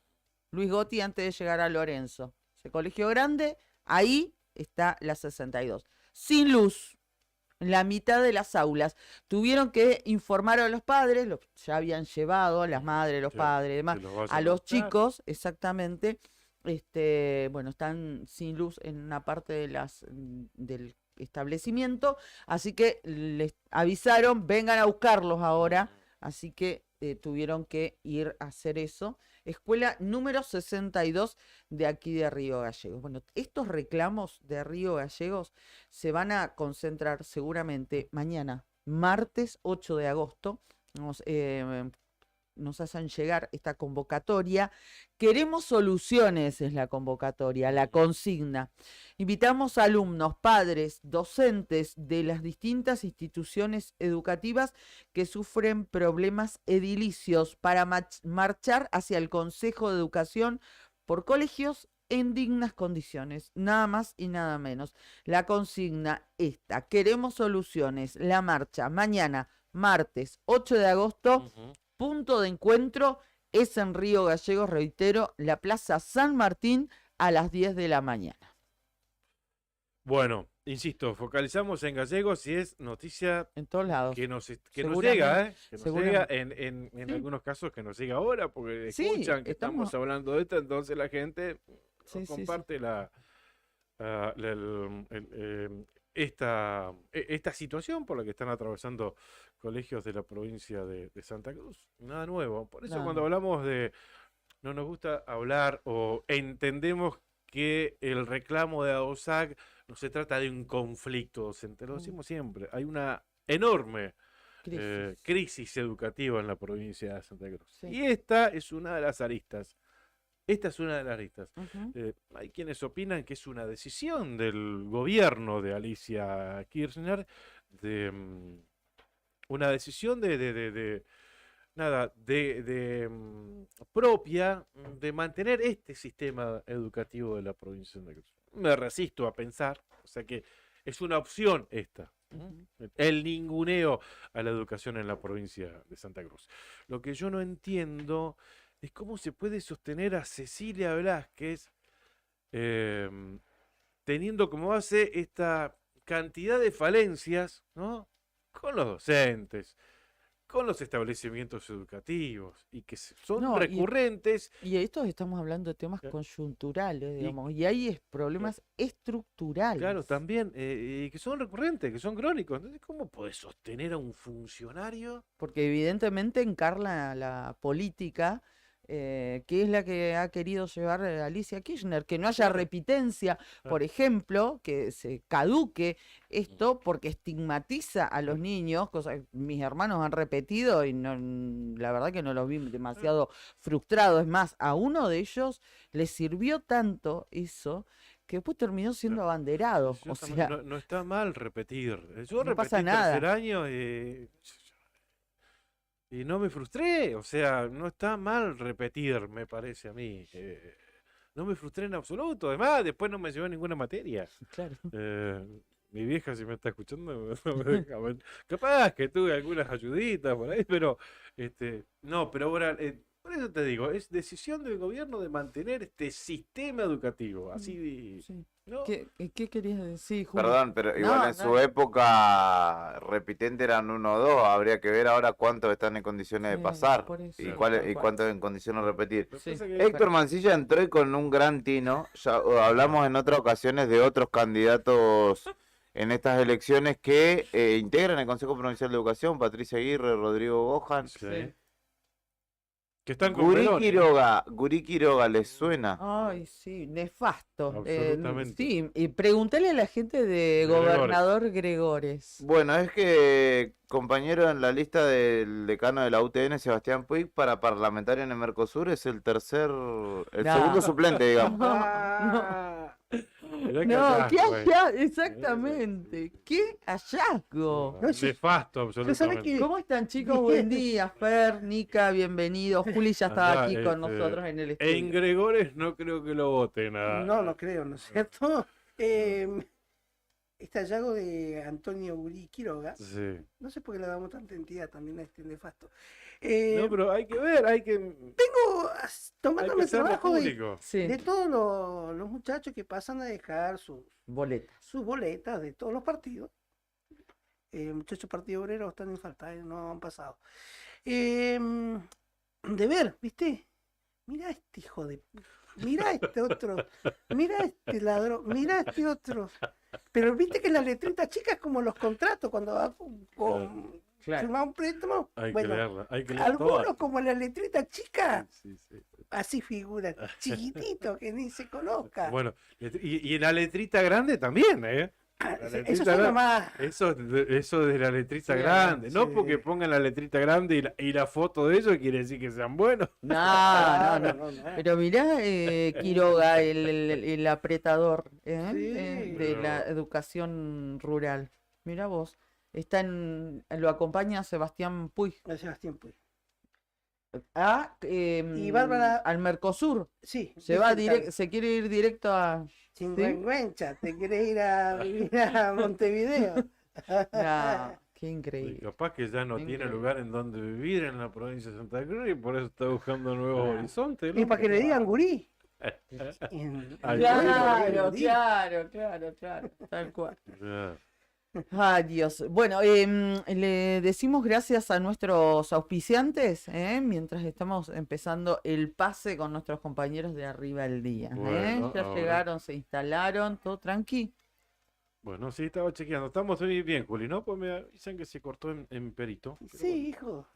Luis Gotti antes de llegar a Lorenzo. Ese colegio grande, ahí está la 62. Sin luz, en la mitad de las aulas. Tuvieron que informar a los padres, ya habían llevado, las madres, los Sí, padres, demás, que los vayan a los buscar. chicos, exactamente. Bueno, están sin luz en una parte del establecimiento, así que les avisaron, vengan a buscarlos ahora, así que tuvieron que ir a hacer eso. Escuela número 62 de aquí de Río Gallegos. Bueno, estos reclamos de Río Gallegos se van a concentrar seguramente mañana, martes 8 de agosto. Nos hacen llegar esta convocatoria. Queremos soluciones, es la convocatoria, la consigna. Invitamos a alumnos, padres, docentes de las distintas instituciones educativas que sufren problemas edilicios para marchar hacia el Consejo de Educación por colegios en dignas condiciones, nada más y nada menos. La consigna esta, queremos soluciones, la marcha mañana, martes 8 de agosto, punto de encuentro es en Río Gallegos, reitero, la Plaza San Martín a las 10 de la mañana. Bueno, insisto, focalizamos en Gallegos y es noticia En todos lados. que nos llega, Que nos llega Seguramente. en Sí. algunos casos que nos llega ahora, porque Sí, escuchan que estamos estamos- hablando de esto, entonces la gente Sí, sí, sí. comparte esta situación por la que están atravesando colegios de la provincia de Santa Cruz. Nada nuevo. Por eso Nada cuando hablamos no nos gusta hablar o entendemos que el reclamo de AOSAC no se trata de un conflicto docente, lo decimos siempre, hay una enorme crisis educativa en la provincia de Santa Cruz. Sí. Y esta es una de las aristas. Esta es una de las aristas. Ujú. Hay quienes opinan que es una decisión del gobierno de Alicia Kirchner, una decisión propia de mantener este sistema educativo de la provincia de Santa Cruz. Me resisto a pensar, o sea que es una opción esta. El ninguneo a la educación en la provincia de Santa Cruz. Lo que yo no entiendo es cómo se puede sostener a Cecilia Velázquez teniendo como base esta cantidad de falencias, ¿no? Con los docentes, con los establecimientos educativos, y que son No, recurrentes. Y estos estamos hablando de temas conjunturales, Y- digamos, y hay problemas estructurales. Claro, también, y que son recurrentes, que son crónicos. Entonces, ¿cómo podés sostener a un funcionario? Porque evidentemente encarna la política, que es la que ha querido llevar Alicia Kirchner, que no haya repitencia, por ejemplo, que se caduque esto porque estigmatiza a los niños, cosa que mis hermanos han repetido y no, la verdad que no los vi demasiado frustrados. Es más, a uno de ellos le sirvió tanto eso que después terminó siendo abanderado. Yo O también- sea, no está mal repetir. Yo No repetí pasa nada. tercer año y no me frustré. O sea, no está mal repetir, me parece a mí. No me frustré en absoluto. Además, después no me llevó ninguna materia. claro. Mi vieja, si me está escuchando, no me deja ver. Capaz que tuve algunas ayuditas por ahí, pero no, pero ahora, por eso te digo, es decisión del gobierno de mantener este sistema educativo. Así, Sí. ¿no? ¿Qué querías decir, Julio? Perdón, pero igual No, en no. su época repitente eran 1 o 2, habría que ver ahora cuántos están en condiciones de Sí, pasar por eso. y Claro, cuáles tal y cual. cuántos en condiciones de repetir. Lo que Sí. pasa que- Héctor Mancilla entró y con un gran tino, ya hablamos en otras ocasiones de otros candidatos en estas elecciones que integran el Consejo Provincial de Educación, Patricia Aguirre, Rodrigo Gojan, Sí. Sí. Que están con Meloni. Gurí Quiroga, ¿les suena? Ay, sí, nefasto. Absolutamente. Sí, y pregúntale a la gente de Gregores. Gobernador Gregores. Bueno, es que compañero en la lista del decano de la UTN, Sebastián Puig, para parlamentario en el Mercosur es el segundo suplente, digamos. No, Mirá no, qué hallazgo, hallazgo, exactamente, qué hallazgo. No, nefasto, absolutamente. que- ¿Cómo están, chicos? Buen día, Fer, Nica, bienvenidos. Juli ya estaba Andá, aquí con nosotros en el estudio. En Gregores no creo que lo voten. No creo, ¿no es cierto? Este hallazgo de Antonio Gurí Quiroga, Sí. no sé por qué le damos tanta entidad también a este nefasto. No, pero hay que ver, hay que Tomándome el ser trabajo público. Sí, de todos los muchachos que pasan a dejar boleta. sus boletas de todos los partidos. Muchachos partido obrero están en falta, no han pasado. De ver, ¿viste? Mira este hijo de... Mira este otro. Mira este ladrón. Mira este otro. Pero viste que la letrita chica es como los contratos cuando va con Claro. firmar un préstamo. Hay que Bueno, leerla, hay que leer algunos todas. como la letrita chica, Sí, sí. así figuran, chiquitito, que ni se conozca. Bueno, y la letrita grande también, ¿eh? Ah, la eso letrita son grande. nomás. Eso de la letrita Sí, grande, no sí. porque pongan la letrita grande y la foto de ellos quiere decir que sean buenos. No, no, no. no. Pero mirá, Quiroga, el apretador Sí. de la educación rural. Mirá vos. Lo acompaña Sebastián Puig. A Sebastián Puig. Y Bárbara- al Mercosur. Sí. Se quiere ir directo a. Chingüengüencha, ¿te querés ir a vivir a Montevideo? No, qué Y increíble. capaz que ya no tiene Increíble. lugar en donde vivir en la provincia de Santa Cruz y por eso está buscando nuevos horizontes. Y ¿no? para que le digan gurí. Ay, Claro, claro, tal cual. Ya. Ay, Dios. Bueno, le decimos gracias a nuestros auspiciantes, mientras estamos empezando el pase con nuestros compañeros de Arriba el Día. Bueno, Ya ahora. llegaron, se instalaron, todo tranqui. Bueno, sí, estaba chequeando. Estamos muy bien, Juli, ¿no? Pues me dicen que se cortó en Perito. pero Sí, hijo.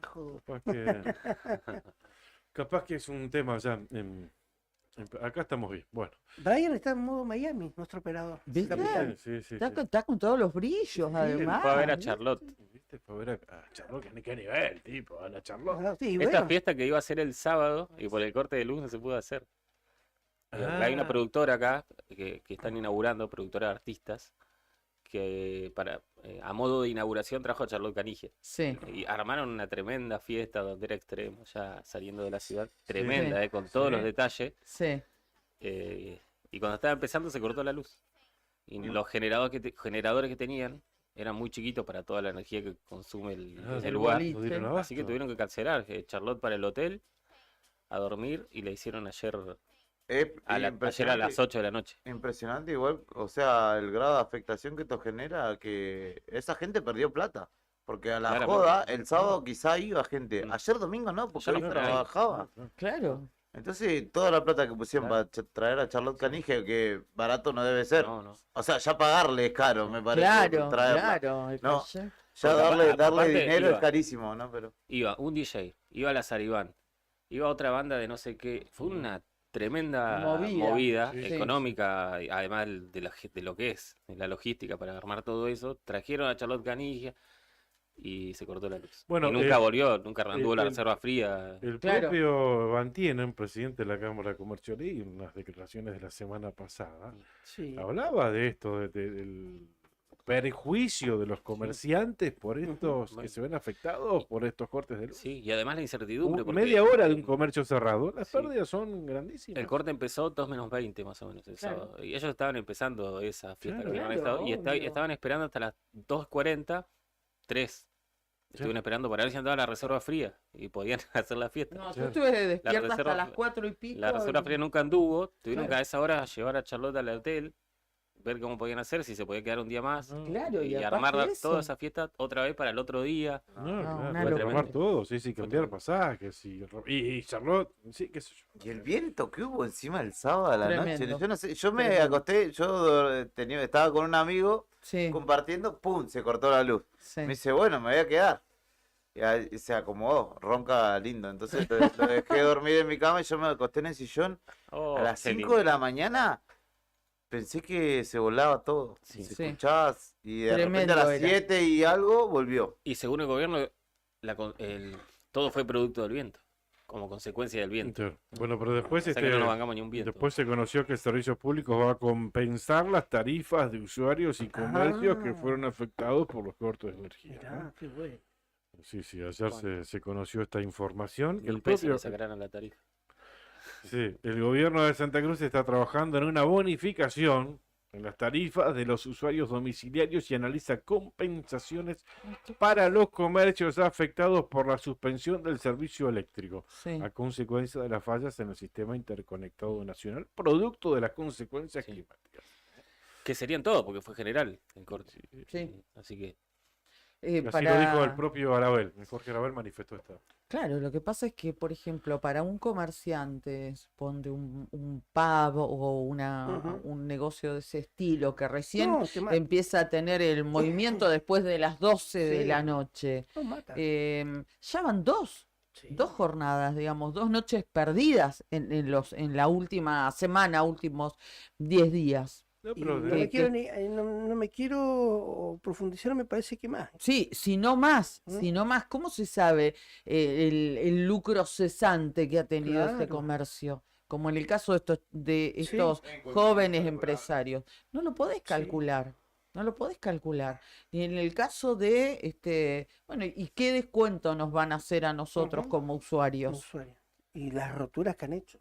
bueno, capaz que es un tema ya. Acá estamos bien. Bueno. Brian está en modo Miami, nuestro operador. ¿Viste? Capitán. Sí, sí, Está, sí. está con todos los brillos, además. Fue a ver a ¿viste? Charlotte. ¿Viste? Fue a ver a Charlotte, ¿qué nivel, tipo? A la Charlotte. Ah, sí, Esta bueno. fiesta que iba a ser el sábado y por el corte de luz no se pudo hacer. Hay una Ah. productora acá que están inaugurando, productora de artistas, que a modo de inauguración trajo a Charlotte Canigia. Sí. Y armaron una tremenda fiesta donde era extremo, ya saliendo de la ciudad. Tremenda, con todos los detalles. Sí. Y cuando estaba empezando se cortó la luz. Y los generadores que tenían eran muy chiquitos para toda la energía que consume el lugar. boliche. No dieron Así que abasto. tuvieron que cancelar. Charlotte para el hotel, a dormir, y le hicieron ayer ayer a las 8 de la noche. Impresionante igual, o sea, el grado de afectación que esto genera, que esa gente perdió plata. Porque a la Claramente. joda, el sábado quizá iba gente. Mm. Ayer domingo no, porque Ayer él no, trabajaba. Claro. Entonces, toda la plata que pusieron Claro. para traer a Charlotte Canigia, que barato no debe ser. No, no. O sea, ya pagarle es caro, me parece. Claro, traerla. claro. No. calle. Ya Porque darle aparte dinero es iba. carísimo, ¿no? Pero Iba un DJ, iba la Saribán, iba otra banda de no sé qué. Fue una tremenda Movida. Sí. económica, y además de lo que es de la logística para armar todo eso. Trajeron a Charlotte Canigia y se cortó la luz. Bueno, Y nunca volvió, nunca anduvo la el- reserva fría. El Claro. propio Bantienen, presidente de la Cámara de Comercio, leí unas declaraciones de la semana pasada. Sí. Hablaba de esto, del perjuicio de los comerciantes por estos que Bueno. se ven afectados por estos cortes de luz. Sí, y además la incertidumbre. porque Media hora de un comercio cerrado, las Sí. pérdidas son grandísimas. el corte empezó 2 menos 20 más o menos el Claro. sábado. Y ellos estaban empezando esa fiesta Claro. que habían Claro, estado, y obvio. estaban esperando hasta las 2:40, 3. Estuvieron esperando para ver si andaba la reserva fría y podían hacer la fiesta. No, yo Claro. estuve despierta hasta reserva- las 4 y pico. La reserva fría nunca anduvo, tuvieron Claro. que a esa hora llevar a Charlotte al hotel, ver cómo podían hacer, si se podía quedar un día más, Claro, y y aparte armar eso. toda esa fiesta otra vez para el otro día. No, No, claro, una fue locura. tomar todo, sí, cambiar tremendo. pasajes, y Charlotte, sí, qué sé yo. y el viento que hubo encima el sábado a la Tremendo. noche, yo no sé, yo me Tremendo. acosté, estaba con un amigo Sí, compartiendo, pum, se cortó la luz. sí. Me dice, bueno, me voy a quedar. Y ahí se acomodó, ronca lindo. Entonces lo dejé dormir en mi cama y yo me acosté en el sillón. Oh, A las qué 5 lindo. de la mañana pensé que se volaba todo. Sí. Se Sí. escuchaba y de repente a Tremendo las era. 7 y algo volvió. Y según el gobierno, todo fue producto del viento, como consecuencia del viento. Claro. Bueno, pero después O sea que no nos bancamos ni un viento. después se conoció que Servicios Públicos va a compensar las tarifas de usuarios y comercios que Ah. fueron afectados por los cortes de energía, ¿no? Mirá, qué bueno. Sí, ayer Bueno. se conoció esta información. 1000 El pesos propio, le sacarán la tarifa. sí, el gobierno de Santa Cruz está trabajando en una bonificación en las tarifas de los usuarios domiciliarios y analiza compensaciones para los comercios afectados por la suspensión del servicio eléctrico Sí. a consecuencia de las fallas en el sistema interconectado nacional, producto de las consecuencias Sí. climáticas. Que serían todos, porque fue general el corte. Sí. Así que Así Para... lo dijo el propio Arabel. Jorge Arabel manifestó esto. Claro, lo que pasa es que, por ejemplo, para un comerciante, suponte un pub o Ujú. un negocio de ese estilo que recién No, te mata. empieza a tener el movimiento después de las 12 de Sí. la noche, No mata. ya van dos Sí. jornadas, digamos, 2 noches perdidas en la última semana, últimos 10 días. No, Y pero no de- me quiero no me quiero profundizar, me parece que más. Sí, si no más, ¿Mm? si no más, ¿cómo se sabe el lucro cesante que ha tenido este Claro. comercio? Como en el caso de Sí. estos jóvenes empresarios. No lo podés Sí. calcular, no lo podés calcular. Y en el caso de, bueno, ¿y qué descuento nos van a hacer a nosotros Ujú. como usuarios? Usuario. Y las roturas que han hecho.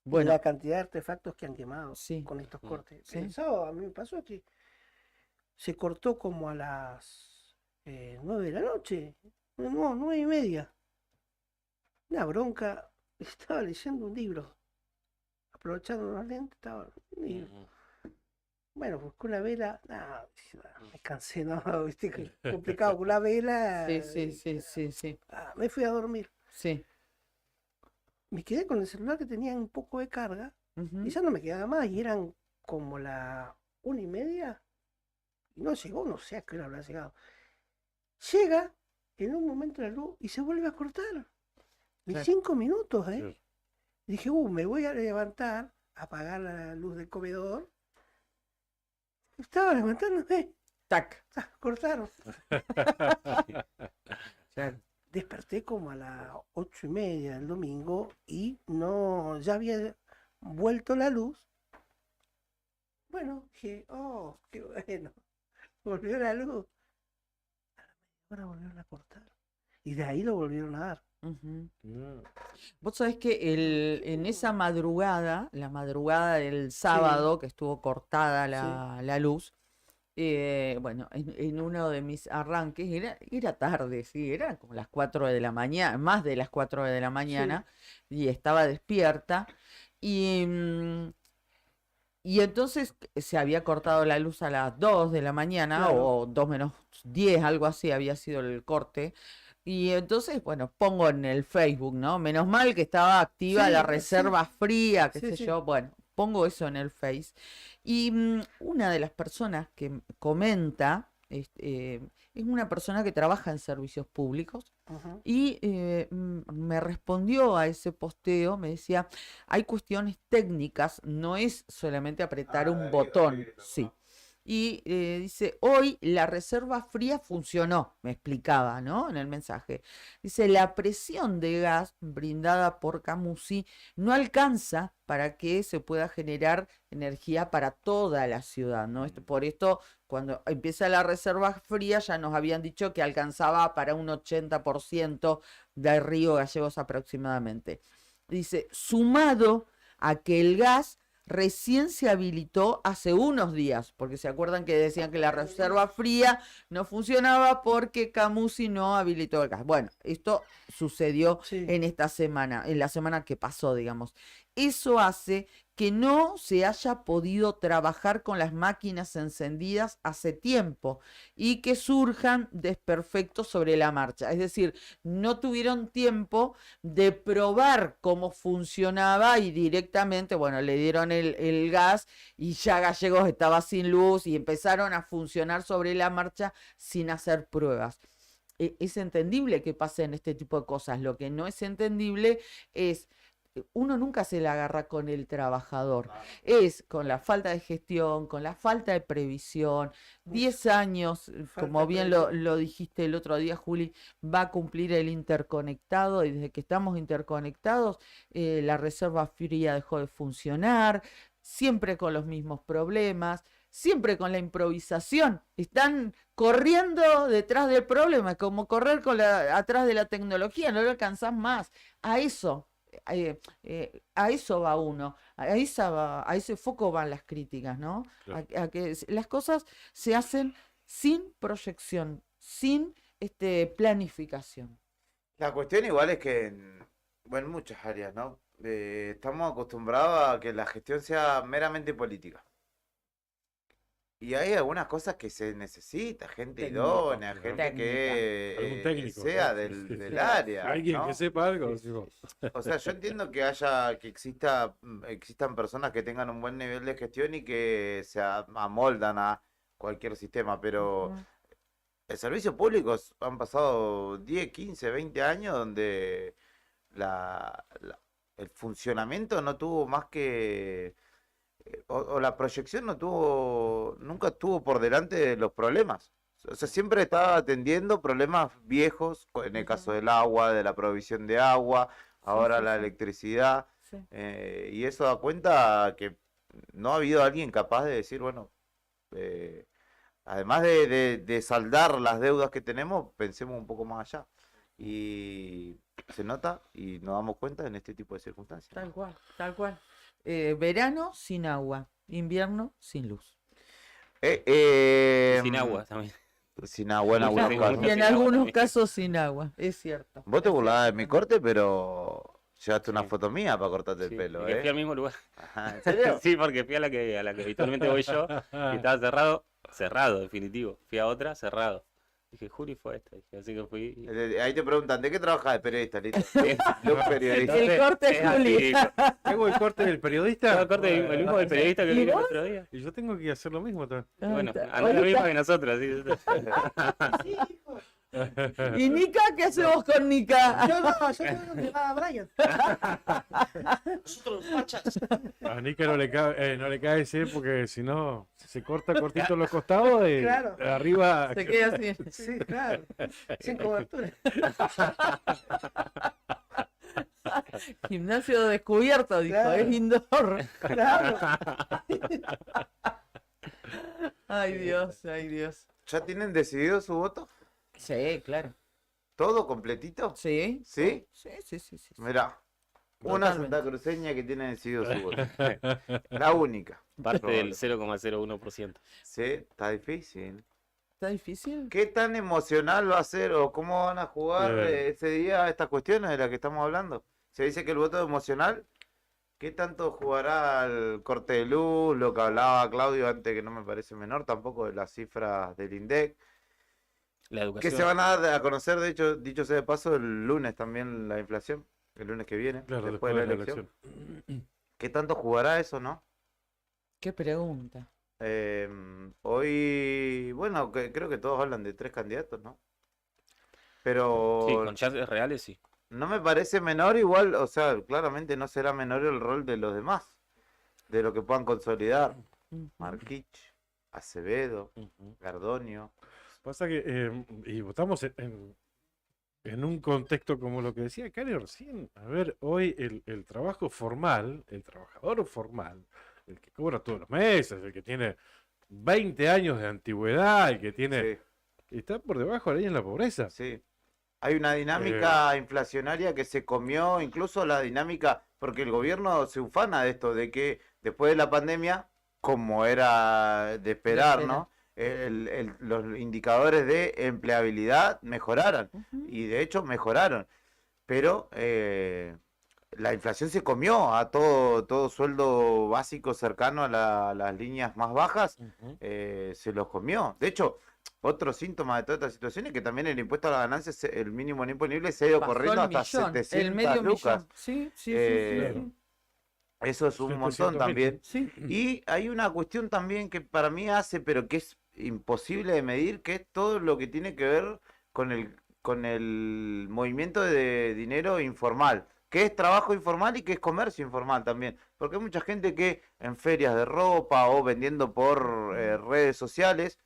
Y Bueno, la cantidad de artefactos que han quemado Sí. con estos Mm. cortes. Sí. El sábado a mí me pasó que se cortó como a las 9 de la noche. No, 9:30. Una bronca. Estaba leyendo un libro. Aprovechando los lentes, estaba un libro. Bueno, pues con la vela, nada, me cansé, no, viste, que complicado con la vela. sí. Me fui a dormir. Sí. Me quedé con el celular que tenía un poco de carga Ujú. y ya no me quedaba más. Y eran como la 1:30 y no llegó, no sé a qué hora habrá llegado. Llega en un momento la luz y se vuelve a cortar. Ni Claro. 5 minutos, ¿eh? Claro. Dije, me voy a levantar, apagar la luz del comedor. Estaba levantándome, Tac. cortaron. Claro. Desperté como a las 8:30 del domingo y no, ya había vuelto la luz. Bueno, dije, oh, qué bueno. Volvió la luz. Ahora volvieron a cortar. Y de ahí lo volvieron a dar. Ujú. No. Vos sabés que en esa madrugada, la madrugada del sábado, que estuvo cortada la luz, bueno, en uno de mis arranques, era tarde, sí, eran como las 4 de la mañana, más de las 4 de la mañana, y estaba despierta, y entonces se había cortado la luz a las 2 de la mañana, Claro. o 2 menos 10, algo así había sido el corte. Y entonces, bueno, pongo en el Facebook, ¿no? Menos mal que estaba activa Sí, la sí. reserva fría, qué Sí, sé sí. yo. Bueno, pongo eso en el Face. Y una de las personas que comenta es una persona que trabaja en servicios públicos Ujú. y me respondió a ese posteo, me decía, hay cuestiones técnicas, no es solamente apretar un botón, sí. Y dice, hoy la reserva fría funcionó, me explicaba, ¿no? En el mensaje. Dice, la presión de gas brindada por Camusi no alcanza para que se pueda generar energía para toda la ciudad, ¿no? Por esto, cuando empieza la reserva fría, ya nos habían dicho que alcanzaba para un 80% de Río Gallegos aproximadamente. Dice, sumado a que el gas recién se habilitó hace unos días, porque se acuerdan que decían que la reserva fría no funcionaba porque Camusi no habilitó el gas. Bueno, esto sucedió Sí. en esta semana, en la semana que pasó, digamos. Eso hace que no se haya podido trabajar con las máquinas encendidas hace tiempo y que surjan desperfectos sobre la marcha. Es decir, no tuvieron tiempo de probar cómo funcionaba y directamente, bueno, le dieron el gas y ya Gallegos estaba sin luz y empezaron a funcionar sobre la marcha sin hacer pruebas. es entendible que pasen este tipo de cosas. Lo que no es entendible es, uno nunca se la agarra con el trabajador, es con la falta de gestión, con la falta de previsión. 10 años, como Falta bien lo dijiste el otro día, Juli, va a cumplir el interconectado, y desde que estamos interconectados, la reserva fría dejó de funcionar, siempre con los mismos problemas, siempre con la improvisación. Están corriendo detrás del problema, como correr atrás de la tecnología, no lo alcanzás más. A eso, a eso va uno, a ese foco van las críticas, ¿no? Claro. A que las cosas se hacen sin proyección, sin planificación. La cuestión igual es que en muchas áreas, ¿no? Estamos acostumbrados a que la gestión sea meramente política. Y hay algunas cosas que se necesita, gente Técnico, idónea, claro. gente Técnica. que Algún técnico, sea ¿no? del área, Alguien ¿no? que sepa algo. digo. O sea, yo entiendo que existan personas que tengan un buen nivel de gestión y que se amoldan a cualquier sistema, pero Ujú. el servicio público han pasado 10, 15, 20 años donde el funcionamiento no tuvo más que, o la proyección nunca estuvo por delante de los problemas. O sea, siempre estaba atendiendo problemas viejos, en el caso del agua, de la provisión de agua, ahora sí, la sí. electricidad, Sí. y eso da cuenta que no ha habido alguien capaz de decir, bueno, además de saldar las deudas que tenemos, pensemos un poco más allá. Y se nota y nos damos cuenta en este tipo de circunstancias. Tal cual, tal cual. Verano sin agua, invierno sin luz. Sin agua también. Sin agua en Muchos algunos sin casos. agua. Y en sin agua algunos también. casos sin agua, es cierto. Vos te es burlabas de cierto mi también. corte, pero llevaste una Sí. foto mía para cortarte el Sí, pelo, y que fui ¿eh? al mismo lugar. Ajá, ¿en serio? Sí, porque fui a la que habitualmente voy yo y estaba cerrado, definitivo. Fui a otra, cerrado. Dije, Juli fue esta. Dije, así que fui. Ahí te preguntan, ¿de qué trabajas? De periodista, listo. De un periodista. El corte es Juli. ¿Hago el corte del periodista? El corte el mismo del periodista que ¿Y vino el vos? otro día. Y yo tengo que hacer lo mismo también. Ah, Bueno, está. anda la Oye, misma que nosotros. Así. Sí, hijo. ¿Y Nica? ¿Qué hacemos con Nica? Yo no, yo tengo que llevar a Brian. Nosotros los fachas. A Nica no le cae ese porque si no se corta cortito los costados y Claro. arriba. Se queda así. Sí, claro. Sin cobertura. Gimnasio descubierto, dijo, Claro. es indoor. Claro. Ay Dios, ay Dios. ¿Ya tienen decidido su voto? Sí, claro. ¿Todo completito? Sí. ¿Sí? Sí, sí, sí, sí. Mirá, una Totalmente. santacruceña que tiene decidido su voto. La única. Parte del 0,01%. Sí, está difícil. ¿Está difícil? ¿Qué tan emocional va a ser o cómo van a jugar ese día estas cuestiones de las que estamos hablando? Se dice que el voto es emocional. ¿Qué tanto jugará el corte de luz? Lo que hablaba Claudio antes, que no me parece menor, tampoco de las cifras del INDEC. La Que educación. se van a dar a conocer, de hecho, dicho sea de paso, el lunes también la inflación. El lunes que viene, Claro, después de la elección. ¿Qué tanto jugará eso, no? Qué pregunta. Hoy, bueno, creo que todos hablan de 3 candidatos, ¿no? Pero Sí, con chances reales sí. no me parece menor igual, o sea, claramente no será menor el rol de los demás, de lo que puedan consolidar. Ujú. Marquich, Acevedo, Gardonio. Pasa que y estamos en un contexto como lo que decía Cari recién. A ver, hoy el trabajo formal, el trabajador formal, el que cobra todos los meses, el que tiene 20 años de antigüedad, el que tiene... Sí, Está por debajo de la línea de la pobreza. sí. Hay una dinámica inflacionaria que se comió, incluso la dinámica, porque el gobierno se ufana de esto, de que después de la pandemia, como era de esperar, ¿no? Los indicadores de empleabilidad mejoraron, Ujú. y de hecho mejoraron, pero la inflación se comió a todo sueldo básico cercano a las líneas más bajas, se los comió. De hecho, otro síntoma de toda esta situación es que también el impuesto a las ganancias, el mínimo no imponible, se ha ido Pasó corriendo el hasta millón, 700 el medio lucas. millón. Sí, sí, sí, Eh, sí, Eso es un montón 700.000. también. sí. Y hay una cuestión también que para mí hace, pero que es imposible de medir, que es todo lo que tiene que ver con con el movimiento de dinero informal, que es trabajo informal y que es comercio informal también. Porque hay mucha gente que en ferias de ropa o vendiendo por redes sociales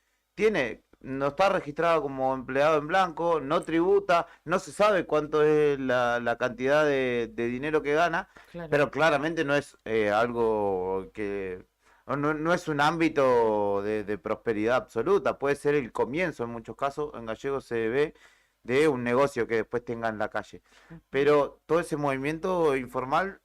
no está registrado como empleado en blanco, no tributa, no se sabe cuánto es la cantidad de dinero que gana, Claro. pero claramente no es algo que... No es un ámbito de prosperidad absoluta, puede ser el comienzo en muchos casos, en Gallego se ve de un negocio que después tenga en la calle. Pero todo ese movimiento informal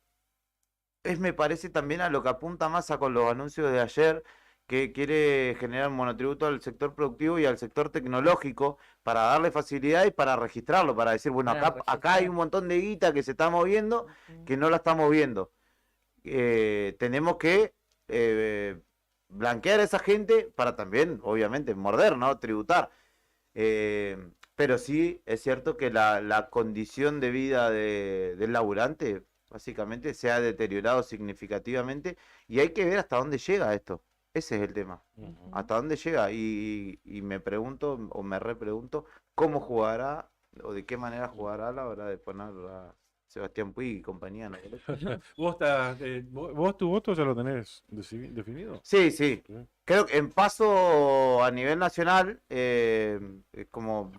me parece también a lo que apunta Massa con los anuncios de ayer, que quiere generar un monotributo al sector productivo y al sector tecnológico para darle facilidad y para registrarlo, para decir, bueno, Para acá hay registrar. un montón de guita que se está moviendo, que no la estamos viendo. Tenemos que blanquear a esa gente para también, obviamente, morder, ¿no? Tributar. Pero sí es cierto que la condición de vida del laburante básicamente se ha deteriorado significativamente y hay que ver hasta dónde llega esto. Ese es el tema. Hasta dónde llega. Y me pregunto o me repregunto cómo jugará o de qué manera jugará a la hora de poner a Sebastián Puig y compañía en la boleta. ¿Vos tu voto ya lo tenés definido? Sí. Sí. Creo que en paso a nivel nacional, como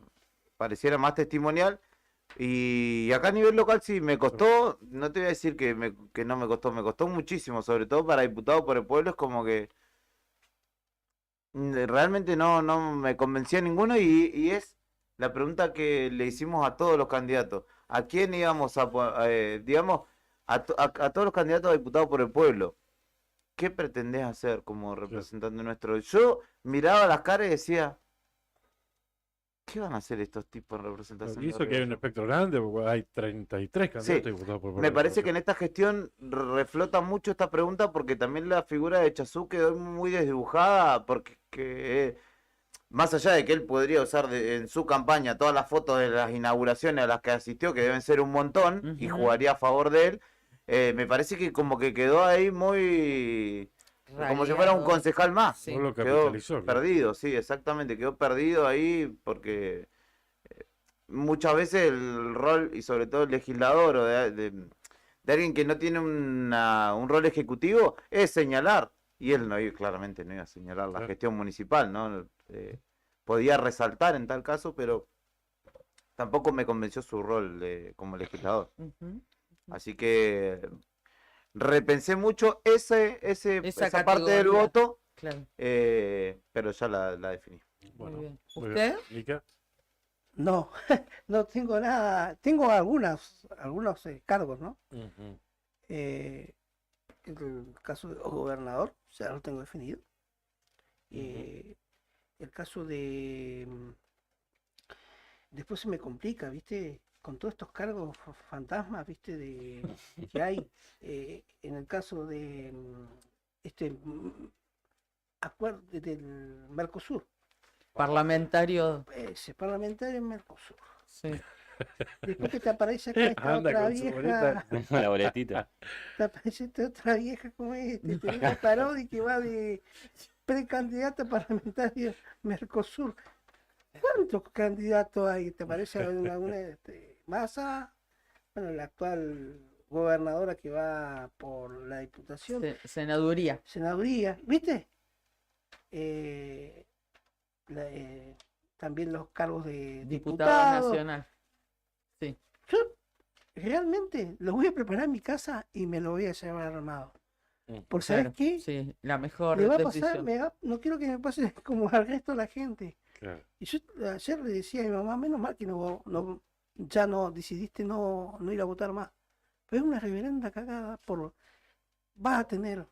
pareciera más testimonial, y acá a nivel local sí me costó, no te voy a decir que no me costó muchísimo, sobre todo para diputado por el pueblo, es como que realmente no me convencía ninguno y es la pregunta que le hicimos a todos los candidatos. ¿A quién íbamos digamos, a todos los candidatos a diputados por el pueblo? ¿Qué pretendés hacer como representante nuestro? Yo miraba las caras y decía, ¿qué van a hacer estos tipos en representación Y de eso que hay Río? un espectro grande, porque hay 33 candidatos diputados por Me pueblo. parece que en esta gestión reflota mucho esta pregunta porque también la figura de Chazú quedó muy desdibujada porque más allá de que él podría usar en su campaña todas las fotos de las inauguraciones a las que asistió, que deben ser un montón, y jugaría a favor de él, me parece que como que quedó ahí muy... como si fuera un Raleado. concejal más. Sí. No lo Quedó capitalizó, claro. perdido, sí, exactamente, quedó perdido ahí porque muchas veces el rol, y sobre todo el legislador o de alguien que no tiene un rol ejecutivo, es señalar. Y él claramente no iba a señalar la Claro. gestión municipal, ¿no? Podía resaltar en tal caso, pero tampoco me convenció su rol como legislador. Ujú. Así que repensé mucho Esa esa parte del categoría. voto, Claro. pero ya la definí. Bueno, bien. muy ¿Usted? bien. Mica. No, no tengo nada. Tengo algunos cargos, ¿no? Ujú. El caso de gobernador, ya lo tengo definido. El caso de... Después se me complica, ¿viste? Con todos estos cargos fantasmas, ¿viste? Que hay. En el caso de acuerdo del Mercosur. Parlamentario. Ese parlamentario en Mercosur. Sí. Después que te aparece acá esta Anda otra con su vieja, La boletita. te aparece esta otra vieja como Teresa Parodi, que va de precandidata parlamentario Mercosur. ¿Cuántos candidatos hay? ¿Te parece alguna Massa? Bueno, la actual gobernadora que va por la diputación, Senaduría. senaduría, ¿viste? También los cargos de Diputado diputado. nacional. Sí. Yo realmente lo voy a preparar en mi casa y me lo voy a llevar armado. Por ¿sabes Claro, qué? sí, la mejor Le va a pasar, decisión. no quiero que me pase como al resto de la gente. Claro. Y yo ayer le decía a mi mamá, menos mal que ya no decidiste no ir a votar más. Pero es una reverenda cagada vas a tener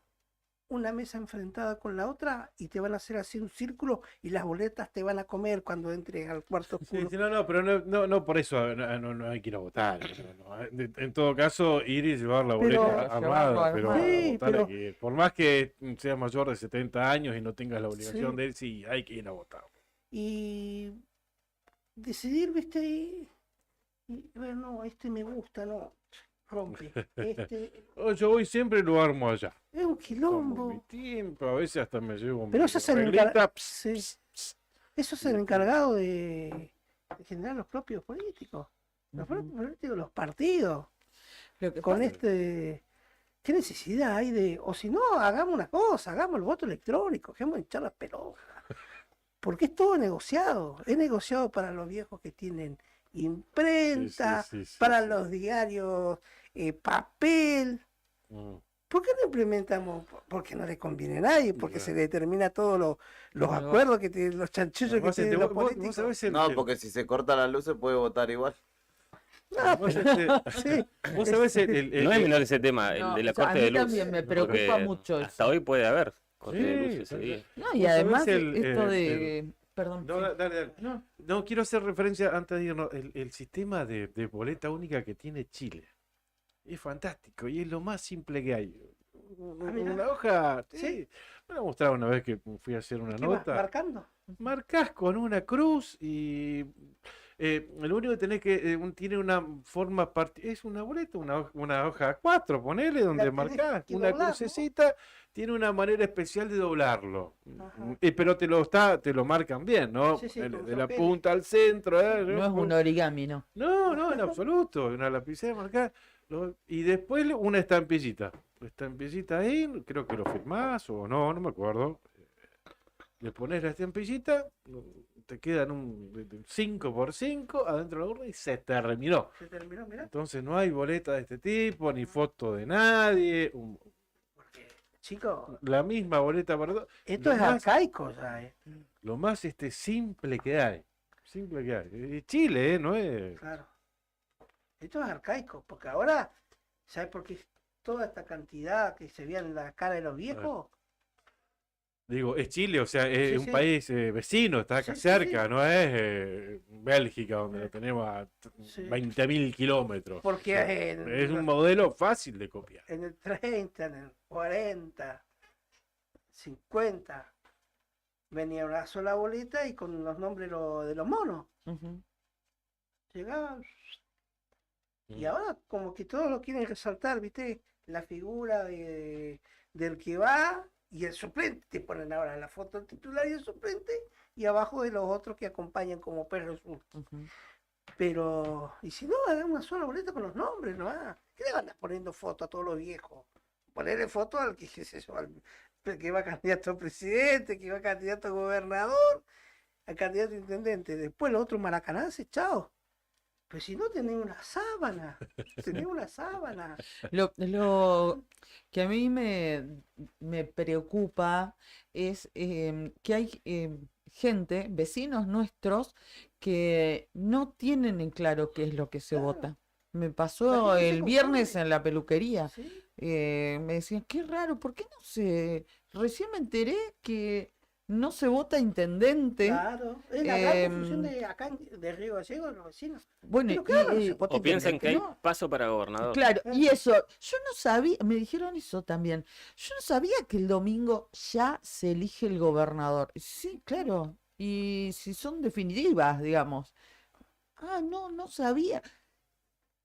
una mesa enfrentada con la otra y te van a hacer así un círculo y las boletas te van a comer cuando entres al cuarto Sí, oscuro. sí, no, pero no por eso no hay que ir a votar. En todo caso, ir y llevar la Pero- boleta armada, pero a Sí, votar pero- hay que ir. Por más que seas mayor de 70 años y no tengas la obligación Sí. de ir, sí, hay que ir a votar. Y decidir, viste, y bueno, este me gusta, no, rompe. Yo voy siempre y lo armo allá. Es un Tomo quilombo. mi tiempo, a veces hasta me llevo Pero mi eso es el reglita, Eso es el encargado de en general los propios políticos. Los Ujú. propios políticos, los partidos. Lo que Con pasa- ¿qué necesidad hay de, o si no, hagamos una cosa, hagamos el voto electrónico, dejemos de hinchar las pelotas? Porque es todo negociado, es negociado para los viejos que tienen imprenta, Sí, sí, para sí. los diarios, papel. Mm. ¿Por qué no implementamos? Porque no le conviene a nadie, porque se determina todos los No, acuerdos que tienen los chanchullos que Vos, tienen los vos políticos. sabés el- No, porque si se corta la luz se puede votar igual. No, vos, pero- este, sí, vos sabés el- No es menor ese tema, No, el de la o sea, a corte mí de luz. también me preocupa porque mucho hasta eso. hoy puede haber corte de Sí, luz ese sí, día. sí. No, y Vos sabés además el- esto de... Perdón. No, sí. dale, dale. No. No, quiero hacer referencia antes de irnos. El sistema de boleta única que tiene Chile es fantástico y es lo más simple que hay. mirá. Una hoja, sí. Sí. Me la mostraron una vez que fui a hacer una ¿Qué vas nota. marcando? Marcás con una cruz y lo único que tenés que tiene una forma es una boleta, una hoja A4, ponele donde tenés marcás que una doblar, ¿no? crucecita, tiene una manera especial de doblarlo. Ajá. Pero te lo marcan bien, ¿no? Sí, sí, de con la papel. punta al centro, No es un origami, ¿no? no, en absoluto, una lapicera marcada. Y después una estampillita. La estampillita ahí, creo que lo firmás o no me acuerdo. Le pones la estampillita, te quedan un 5x5 adentro de la urna y se terminó. Se terminó, mirá. Entonces no hay boleta de este tipo, ni foto de nadie, Porque, chicos, la misma boleta para todos. esto Lo es más- arcaico ya, Lo más simple que hay. Simple que hay. Y Chile, ¿no es? Claro. Esto es arcaico, porque ahora, ¿sabes por qué toda esta cantidad que se veía en la cara de los viejos? Digo, es Chile, o sea, es Sí, un sí. país vecino, está acá Sí, sí, cerca, no es Bélgica, donde lo tenemos a Sí. 20.000 kilómetros. Porque O sea, es un modelo fácil de copiar. en el 30, en el 40, 50, venía una sola boleta y con los nombres de los monos. Ujú. Llegaban. Y Mm. ahora como que todos lo quieren resaltar, ¿viste? La figura del que va y el suplente. Te ponen ahora la foto del titular y el suplente y abajo de los otros que acompañan como perros. Ujú. Pero, y si no, hagan una sola boleta con los nombres, ¿no? ¿Qué le van a estar poniendo foto a todos los viejos? Ponerle foto al que, qué sé yo, al que va candidato a presidente, que va candidato a gobernador, al candidato a intendente. Después los otros maracananses, chao. Pero si no tenés una sábana, tenés una sábana. Lo que a mí me preocupa es que hay gente, vecinos nuestros, que no tienen en claro qué es lo que se Claro. vota. Me La pasó gente se el viernes confunde. en la peluquería. ¿Sí? Me decían, qué raro, ¿por qué no se...? Recién me enteré que no se vota intendente. Claro, es la gran confusión Em, de acá de Río Gallegos, los vecinos. Bueno, Pero claro, no se vota O piensan intendente, que hay ¿no? paso para gobernador. Claro, y eso, yo no sabía, me dijeron eso también, yo no sabía que el domingo ya se elige el gobernador. Sí, claro, y si son definitivas, digamos. Ah, no sabía.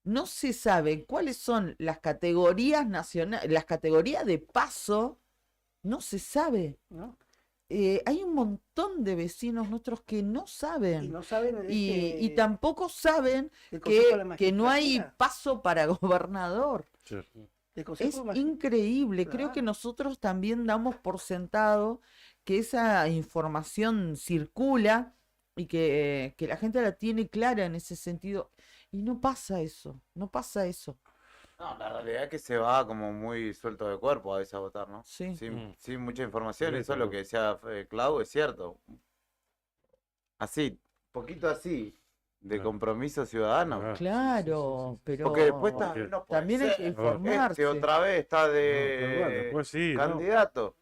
No se sabe cuáles son las categorías nacionales, las categorías de paso, no se sabe. ¿No? Hay un montón de vecinos nuestros que no Y saben. no saben Y tampoco saben el Consejo de la que no hay Magistratura, paso para gobernador. el Consejo Es de Magistratura. increíble. Creo que Claro. nosotros también damos por sentado que esa información circula y que la gente la tiene clara en ese sentido. Y no pasa eso, no pasa eso. No, la realidad es que se va como muy suelto de cuerpo a veces a votar, ¿no? Sí. Sin mucha información, Sí, eso es lo claro. que decía Clau, es cierto. Así, poquito así, de Claro. compromiso ciudadano. Ah, Claro, pero Porque después Porque- no puede también hay que ser. informarse. Otra vez está No, pero bueno, de después sí, ¿no? candidato.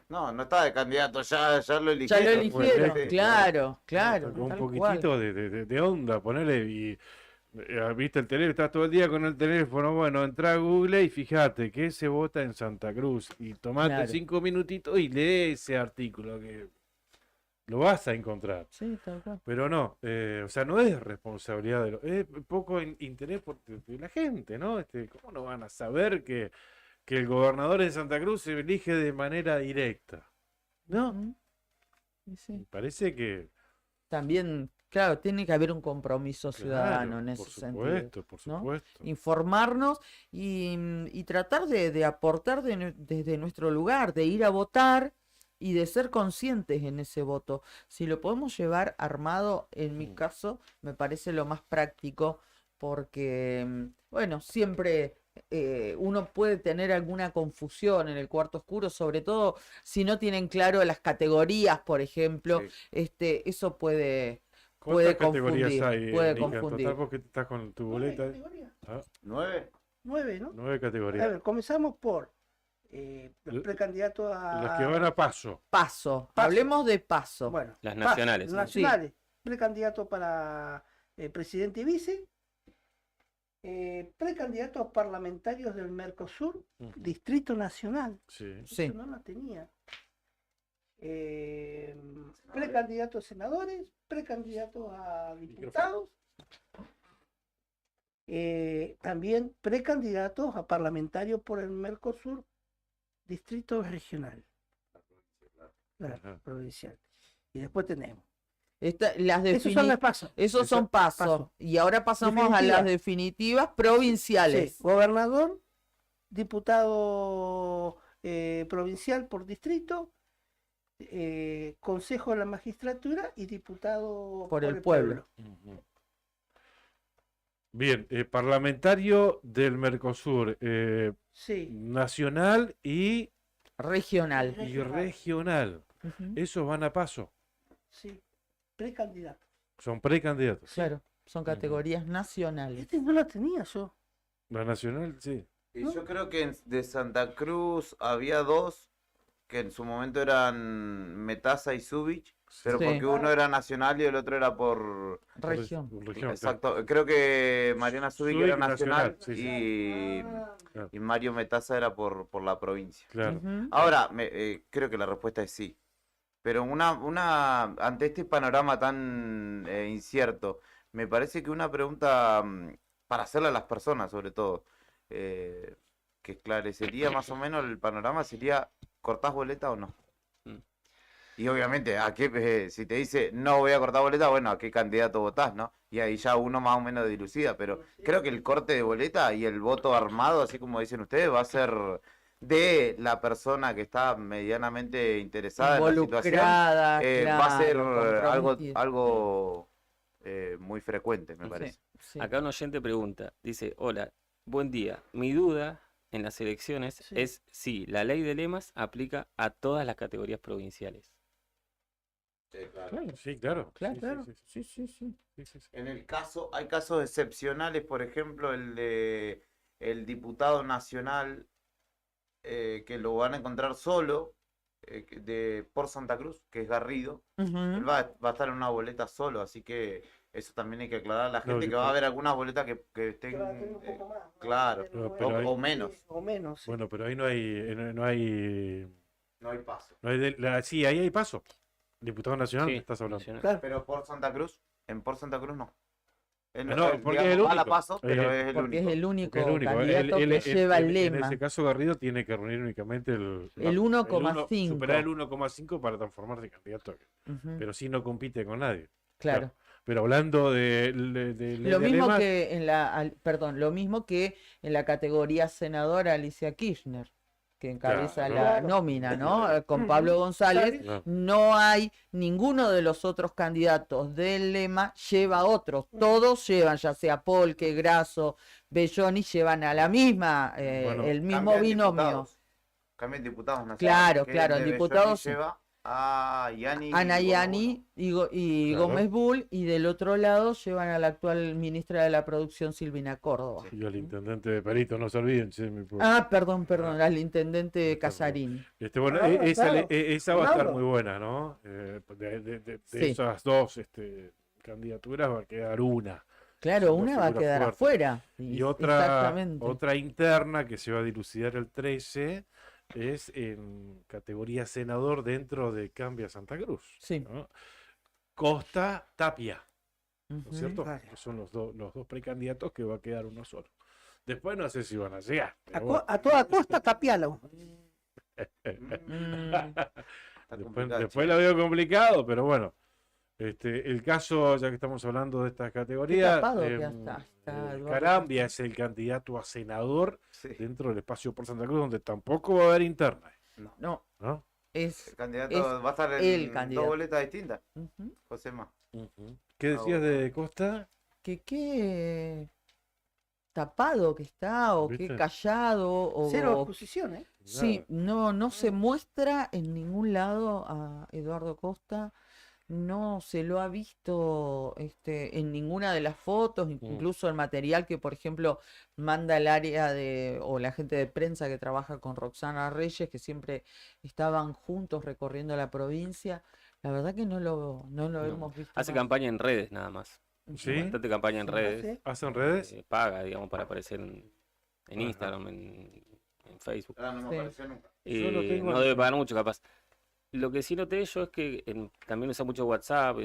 No está de candidato, ya lo Ya lo eligieron. eligieron, Sí. claro, claro. Con un tal cual. poquitito de onda, ponele y viste el teléfono, estás todo el día con el teléfono, bueno, entra a Google y fíjate que se vota en Santa Cruz y tomate Claro. 5 minutitos y lee ese artículo que lo vas a encontrar. Sí, tal cual. Pero no, o sea, no es responsabilidad es poco interés de la gente, ¿no? ¿Cómo no van a saber que el gobernador de Santa Cruz se elige de manera directa? ¿no? Ujú. Y sí. Me parece que también, claro, tiene que haber un compromiso ciudadano en Claro, ese por sentido, supuesto, por ¿no? supuesto. Informarnos y tratar de aportar desde nuestro lugar, de ir a votar y de ser conscientes en ese voto. Si lo podemos llevar armado, en mi caso, me parece lo más práctico, porque, bueno, siempre uno puede tener alguna confusión en el cuarto oscuro, sobre todo si no tienen claro las categorías, por ejemplo, Sí. eso puede ¿Cuántas confundir, categorías hay, puede Nica, en confundir. total? Porque estás con tu 9 boleta. categorías. Ah, 9. 9, ¿no? 9 A categorías. ver, comenzamos por los L- precandidatos Las que van a paso. Paso, Paso. hablemos de paso. Bueno, Las paso, nacionales, ¿no? nacionales. Precandidato para presidente y vice. Precandidatos parlamentarios del Mercosur, Ujú. Distrito Nacional. Sí. Sí. Eso no la tenía. Precandidatos a senadores, precandidatos a diputados. También precandidatos a parlamentarios por el Mercosur, Distrito Regional. Claro, Ajá. provincial. Y después tenemos. Las Esos son las pasos. Esos son pasos. paso. Y ahora pasamos a las definitivas provinciales. Sí, gobernador, diputado provincial por distrito, consejo de la magistratura y diputado Por el pueblo. Ujú. Bien, parlamentario del Mercosur, Sí, nacional y Regional. regional. Ujú. Esos van a paso. sí, precandidato. Son precandidatos. Claro, son categorías nacionales. Este no la tenía yo. La nacional, sí. Y yo creo que de Santa Cruz había 2 que en su momento eran Metaza y Zubich, pero Sí. porque uno era nacional y el otro era por... Región. Región, claro. Exacto, creo que Mariana Zubich Zubich era nacional, nacional, sí, y, Claro. y Mario Metaza era por la provincia. Claro. Ujú. Ahora, creo que la respuesta es sí. Pero ante este panorama tan incierto, me parece que una pregunta para hacerle a las personas, sobre todo, que esclarecería más o menos el panorama sería, ¿cortás boleta o no? Mm. Y obviamente, si te dice no voy a cortar boleta, bueno, ¿a qué candidato votás, no? Y ahí ya uno más o menos dilucida, pero creo que el corte de boleta y el voto armado, así como dicen ustedes, va a ser de la persona que está medianamente interesada en la situación, Involucrada, va a ser claro, algo, comprometida. algo muy frecuente, me Sí. parece. Sí. Acá un oyente pregunta, dice, hola, buen día. Mi duda en las elecciones Sí. es si la ley de lemas aplica a todas las categorías provinciales. Claro, Sí, claro. claro, Sí, claro. sí, Sí, sí, sí. sí. En el caso, hay casos excepcionales, por ejemplo, el de el diputado nacional, que lo van a encontrar solo, por Santa Cruz, que es Garrido. Ujú. Él va a estar en una boleta solo, así que eso también hay que aclarar a la gente, que va a pero- haber algunas boletas que estén, Que va a tener un poco más, ¿no? claro, No, Pero pero hay- o menos. O menos. Sí. Bueno, pero ahí no hay. No hay paso. Sí, ahí hay paso. Diputado nacional, Sí, estás hablando. nacional. Claro. Pero por Santa Cruz no. Él No, porque es el va a la único. paso, pero Eh, es el Porque es único. el único Porque es el único. candidato que lleva el En lema. ese caso, Garrido tiene que reunir únicamente El 1,5. Superar el 1,5 para transformarse en candidato. Ujú. Pero sí no compite con nadie. Claro. Pero hablando de Lo mismo lemas, que lo mismo que en la categoría senadora Alicia Kirchner, que encabeza Claro. la Claro. nómina, ¿no? Con Pablo González. Claro. No hay ninguno de los otros candidatos del lema lleva a otros. Todos llevan, ya sea Polque, Grasso, Belloni, llevan a la misma, Bueno, el mismo Cambian binomio. diputados. Cambian diputados nacionales. Claro, que claro, el de diputados Belloni sí. lleva a Yani Ana y Yani y Claro. Gómez Bull, y del otro lado llevan a la actual ministra de la Producción, Silvina Córdoba. y al intendente de Perito, no se olviden. Che, Perdón, al intendente Casarín. Bueno, Ah, esa, claro. esa va a estar Mauro. muy buena, ¿no? De Sí. esas dos candidaturas va a quedar una. Claro, Son dos una va a figuras quedar fuertes. afuera. Y Exactamente. otra interna que se va a dilucidar el 13 es en categoría senador dentro de Cambia Santa Cruz. Sí. ¿no? Costa Tapia, ¿no Ujú. es cierto? Claro. Que son los dos precandidatos que va a quedar uno solo. Después no sé si van a llegar. A, pero co- bueno. a toda costa tapialo. Mm, Está complicado, Después la che. veo complicado, pero bueno. El caso, ya que estamos hablando de estas Qué categorías, tapado que está Eduardo Carambia Costa. es el candidato a senador Sí. dentro del espacio por Santa Cruz, donde tampoco va a haber interna, No, ¿no? es El candidato Es va a estar el en candidato. dos boletas distintas, ujú, Josema. ¿Qué decías de Costa? que qué tapado que está, o qué ¿Viste? callado, o Cero oposición, ¿eh? sí, no se muestra en ningún lado a Eduardo Costa, no se lo ha visto en ninguna de las fotos, incluso el material que, por ejemplo, manda el área o la gente de prensa que trabaja con Roxana Reyes, que siempre estaban juntos recorriendo la provincia. La verdad que no lo No. hemos visto Hace más. campaña en redes nada más. ¿Sí? Bastante campaña en Sí. redes. ¿Hacen redes? Paga, digamos, para aparecer en Ajá. Instagram, en Facebook. Ah, no me Sí. apareció nunca. Yo lo tengo No en- debe pagar mucho, capaz. Lo que sí noté yo es que también usa mucho WhatsApp,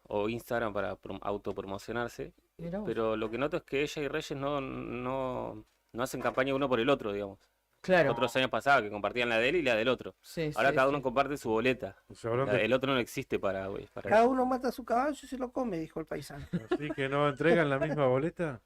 o Instagram para autopromocionarse. Mirá vos. Pero lo que noto es que ella y Reyes no hacen campaña uno por el otro, digamos. Claro, Otros años pasados que compartían la de él y la del otro. sí, Ahora sí, cada sí. uno comparte su boleta. O sea, hablando de- El otro no existe para Cada uno mata su caballo y se lo come, dijo el paisano. Así que no entregan la misma boleta.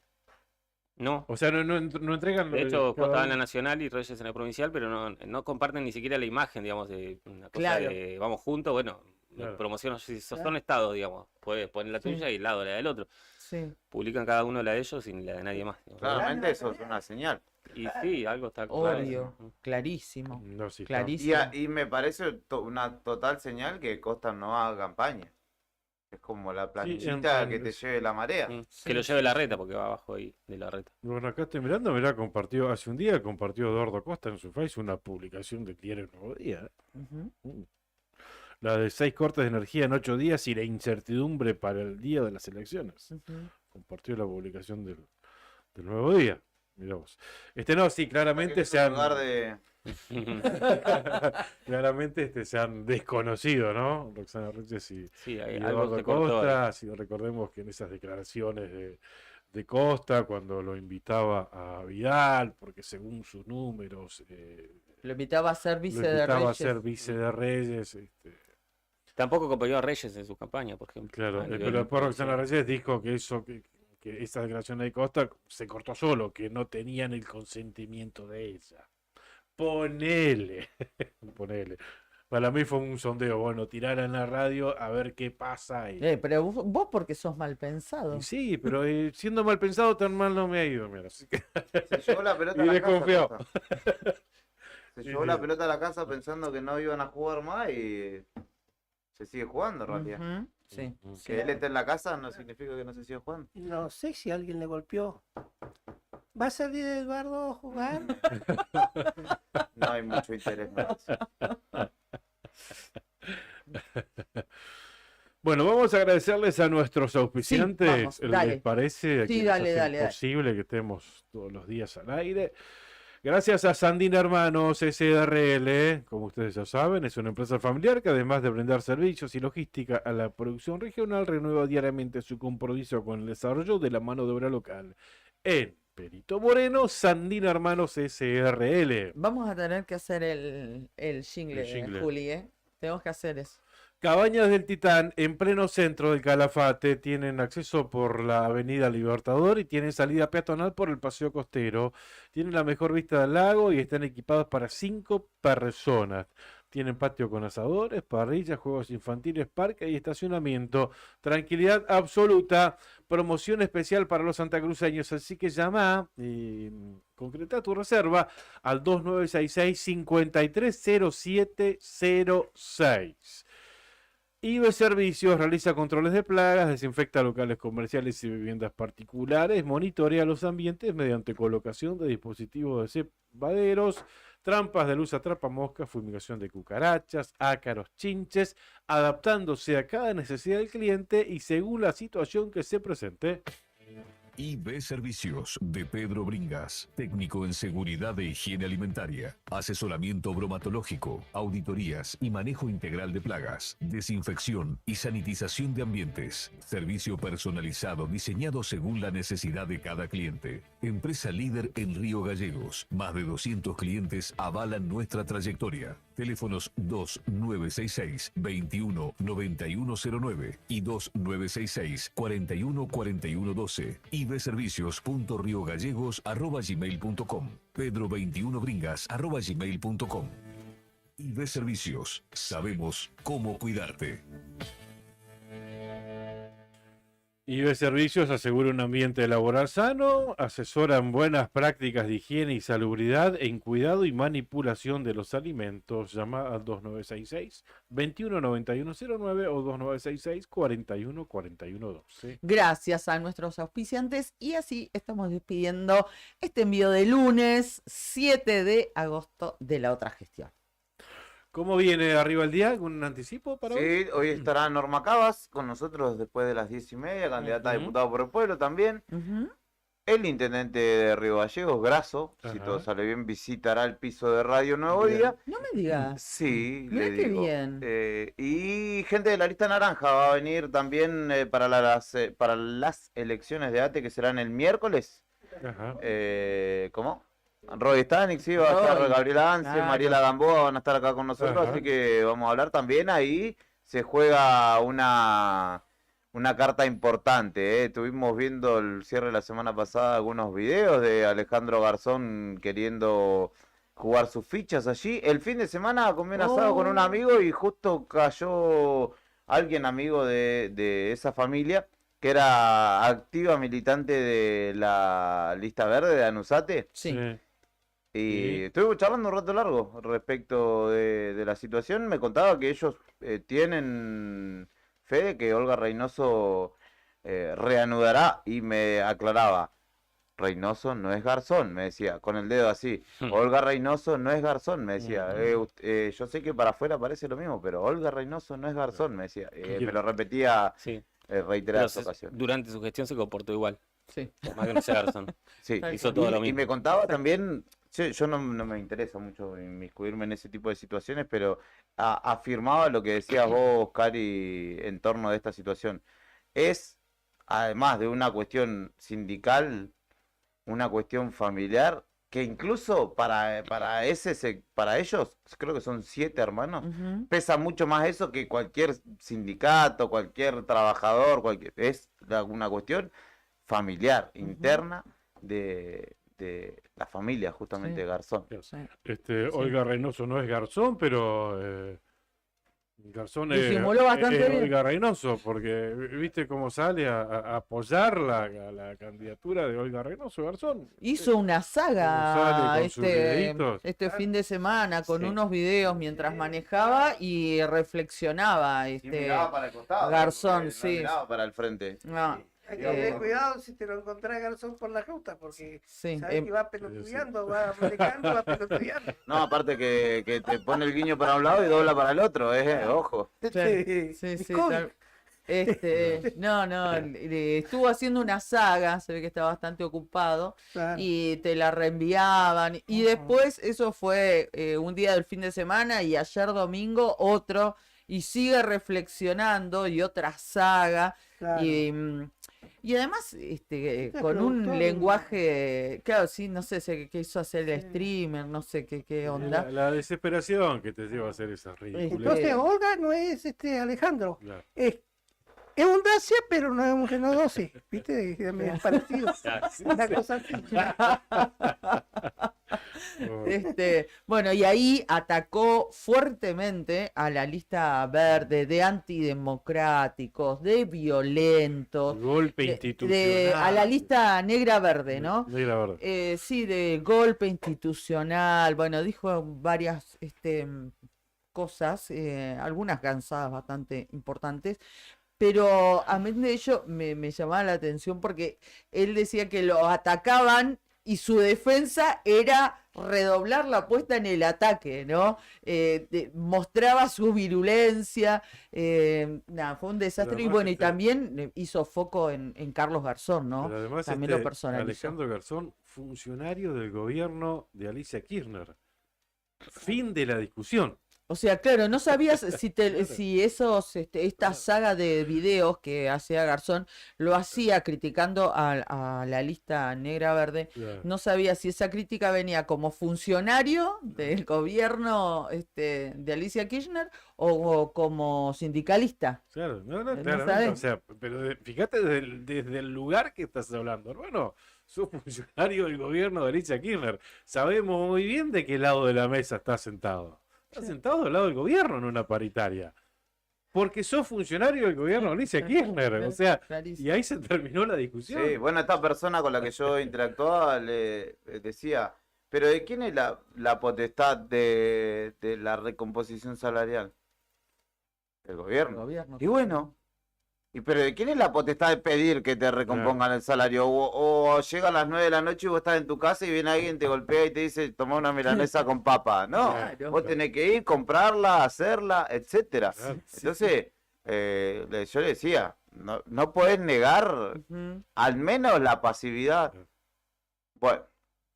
No. O sea, no entregan. De hecho, cada Costa va en la uno- nacional y Reyes en la provincial, pero no comparten ni siquiera la imagen, digamos, de una cosa Claro. de vamos juntos, bueno, Claro. promociono, si son Claro. estados, digamos, puedes poner la Sí. tuya y el lado la del otro. Sí. Publican cada uno la de ellos y la de nadie más, digamos. Claramente eso es una señal. Y sí, algo está Obvio, claro. clarísimo, No, sí, está. clarísimo. Y me parece una total señal que Costa no haga campaña. Es como la planchita en- que te lleve la marea. Sí, Que lo sí, lleve la reta, porque va abajo ahí de la reta. Bueno, acá estoy mirando, mirá, hace un día compartió Eduardo Costa en su Face una publicación del diario Nuevo Día. Ujú. La de 6 cortes de energía en 8 días y la incertidumbre para el día de las elecciones. Ujú. Compartió la publicación del Nuevo Día. Mirá vos. No, sí, claramente En se han, lugar de... claramente se han desconocido, ¿no? Roxana Reyes y Sí, y algo Eduardo se cortó ahí. Costa. Si recordemos que en esas declaraciones de Costa, cuando lo invitaba a Vidal, porque según sus números, Lo invitaba a ser lo vice de invitaba a Reyes. ser vice de Reyes. Tampoco acompañó a Reyes en su campaña, por ejemplo. Claro, a pero nivel después Roxana provincial. Reyes dijo que esa declaración de Costa se cortó solo, que no tenían el consentimiento de ella. Ponele, ponele. Para mí fue un sondeo, bueno, tirar en la radio a ver qué pasa. Pero vos porque sos mal pensado. Y sí, pero siendo mal pensado, tan mal no me ha ido, mira. Así que... Se llevó la pelota Y a la desconfiado. casa. Costa. Se llevó la pelota a la casa pensando que no iban a jugar más y se sigue jugando en realidad. Ujú, sí, Ujú. sí. Que él esté en la casa no significa que no se siga jugando. No sé si alguien le golpeó. ¿Va a salir Eduardo a jugar? No hay mucho interés más. Bueno, vamos a agradecerles a nuestros auspiciantes. vamos, dale. ¿Les parece? A Sí, quienes dale, hacen dale, dale. posible que estemos todos los días al aire. Gracias a Sandina Hermanos SRL, como ustedes ya saben, es una empresa familiar que además de brindar servicios y logística a la producción regional, renueva diariamente su compromiso con el desarrollo de la mano de obra local. En Perito Moreno, Sandina Hermanos SRL. Vamos a tener que hacer el jingle, El jingle. Juli, ¿eh? Tenemos que hacer eso. Cabañas del Titán, en pleno centro del Calafate, tienen acceso por la Avenida Libertador y tienen salida peatonal por el Paseo Costero. Tienen la mejor vista del lago y están equipados para 5 personas. Tienen patio con asadores, parrillas, juegos infantiles, parque y estacionamiento. Tranquilidad absoluta. Promoción especial para los santacruceños. Así que llama y concreta tu reserva al 2966-530706. IBE Servicios realiza controles de plagas, desinfecta locales comerciales y viviendas particulares, monitorea los ambientes mediante colocación de dispositivos de cebaderos, trampas de luz atrapamoscas, fumigación de cucarachas, ácaros, chinches, adaptándose a cada necesidad del cliente y según la situación que se presente. IB Servicios de Pedro Bringas, técnico en seguridad e higiene alimentaria, asesoramiento bromatológico, auditorías y manejo integral de plagas, desinfección y sanitización de ambientes, servicio personalizado diseñado según la necesidad de cada cliente. Empresa líder en Río Gallegos, más de 200 clientes avalan nuestra trayectoria. Teléfonos 2966-219109 y 2966-414112. ibservicios.riogallegos@gmail.com. pedro21bringas@gmail.com. IB Servicios. Sabemos cómo cuidarte. IB Servicios asegura un ambiente laboral sano, asesoran buenas prácticas de higiene y salubridad en cuidado y manipulación de los alimentos. Llama al 2966-219109 o 2966-414112. Gracias a nuestros auspiciantes y así estamos despidiendo este envío de lunes 7 de agosto de La Otra Gestión. ¿Cómo viene arriba el día? ¿Con un anticipo para hoy? Sí, hoy estará Norma Cabas con nosotros después de las 10:30, candidata a diputada por el pueblo también. El intendente de Río Gallegos, Grasso, si todo sale bien, visitará el piso de Radio Nuevo Día. No me digas. Sí, Mirá le qué digo. bien. Y gente de la lista naranja va a venir también para las elecciones de ATE que serán el miércoles. Ajá. ¿Cómo? Roy Stanik, sí, va a estar Gabriela Anse, claro. Mariela Gamboa van a estar acá con nosotros, Ajá. así que vamos a hablar también. Ahí se juega una carta importante, ¿eh? Estuvimos viendo el cierre de la semana pasada algunos videos de Alejandro Garzón queriendo jugar sus fichas allí. El fin de semana comí un asado con un amigo y justo cayó alguien amigo de esa familia que era activa militante de la lista verde de Anusate. Sí. Y estuvimos charlando un rato largo respecto de la situación. Me contaba que ellos tienen fe de que Olga Reynoso reanudará y me aclaraba, Reynoso no es Garzón, me decía, con el dedo así. Olga Reynoso no es Garzón, me decía. Yo sé que para afuera parece lo mismo, pero Olga Reynoso no es Garzón, me decía. Me lo repetía reiteradas ocasiones. Durante su gestión se comportó igual. Sí. Por más que no sea Garzón. Sí. Hizo todo lo Y mismo. me contaba también, yo no me interesa mucho inmiscuirme en ese tipo de situaciones, pero afirmaba lo que decías vos, Cari, en torno de esta situación. Es, además de una cuestión sindical, una cuestión familiar, que incluso para ellos, creo que son 7 hermanos, pesa mucho más eso que cualquier sindicato, cualquier trabajador, es una cuestión familiar, interna de la familia justamente de Garzón. Olga Reynoso no es Garzón, pero Garzón Disimuló bastante bien. Olga Reynoso, porque viste cómo sale a apoyar la candidatura de Olga Reynoso, Garzón. Hizo una saga sale con sus videitos. este fin de semana con Sí. unos videos mientras manejaba y reflexionaba. Y miraba para el costado, Garzón, no sí. miraba para el frente. No, Hay que tener cuidado si te lo encontrás Garzón por la ruta, porque sí, sabes que va pelotudeando, va manejando, va pelotudeando. No, aparte que te pone el guiño para un lado y dobla para el otro, ojo. sí, tal- estuvo haciendo una saga, se ve que está bastante ocupado Claro. y te la reenviaban y después eso fue un día del fin de semana y ayer domingo otro y sigue reflexionando y otra saga Claro. y además con un productor. lenguaje, claro, sí, no sé, se quiso hacer el streamer, no sé qué onda. La desesperación que te lleva a hacer esas ridículas. Entonces Olga no es Alejandro, Claro. es un Dacia, pero no es un Renault 12, ¿viste? Me ha parecido. Una cosa así. Bueno, y ahí atacó fuertemente a la lista verde de antidemocráticos, de violentos, Golpe institucional. a la lista negra verde, ¿no? Negra verde. Sí, de golpe institucional. Bueno, dijo varias cosas, algunas cansadas bastante importantes. Pero a mí de ello me llamaba la atención porque él decía que lo atacaban y su defensa era redoblar la apuesta en el ataque, ¿no? Mostraba su virulencia, nada, fue un desastre. Y además bueno, y también hizo foco en Carlos Garzón, ¿no? Pero además También lo personalizó. Alejandro Garzón, funcionario del gobierno de Alicia Kirchner. Fin de la discusión. O sea, claro, no sabías si esta saga de videos que hacía Garzón lo hacía criticando a la lista negra verde. Claro. No sabía si esa crítica venía como funcionario del gobierno de Alicia Kirchner o como sindicalista. Claro, no, No claramente, sabes. o sea, pero fíjate desde el lugar que estás hablando, hermano. Sos funcionario del gobierno de Alicia Kirchner. Sabemos muy bien de qué lado de la mesa estás sentado. Estás sentado del lado del gobierno en una paritaria. Porque sos funcionario del gobierno de Alicia Kirchner. O sea, y ahí se terminó la discusión. Sí, bueno, esta persona con la que yo interactuaba le decía, pero ¿de quién es la potestad de la recomposición salarial? Del gobierno. Gobierno. Y bueno, pero ¿de quién es la potestad de pedir que te recompongan el salario? O llega a las 9 de la noche y vos estás en tu casa y viene alguien, te golpea y te dice, toma una milanesa con papa. No, Claro. vos tenés que ir, comprarla, hacerla, etcétera. Claro. Entonces, yo le decía, no podés negar Ujú. al menos la pasividad. Bueno,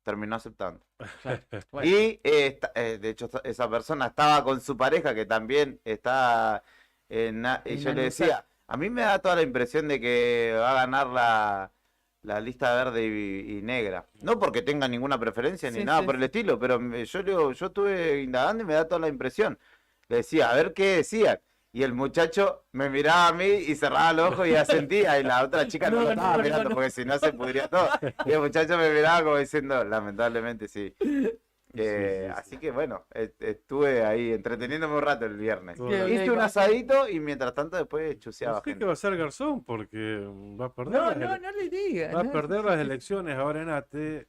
terminó aceptando. Bueno. Y de hecho esa persona estaba con su pareja que también está y En yo le Anusar. decía, a mí me da toda la impresión de que va a ganar la lista verde y negra. No porque tenga ninguna preferencia ni Sí, nada sí, por el sí. estilo, pero yo estuve indagando y me da toda la impresión. Le decía, a ver qué decían. Y el muchacho me miraba a mí y cerraba los ojos y asentía. Y la otra chica no No, lo estaba no, mirando no. porque si no se pudría todo. Y el muchacho me miraba como diciendo, lamentablemente sí. Sí, Así que bueno, estuve ahí entreteniéndome un rato el viernes. Qué bien, Hice un va. asadito y mientras tanto después chuseaba No sé qué gente. va a hacer Garzón porque va a perder No, las no, no le digas. va a no. perder las elecciones ahora en ATE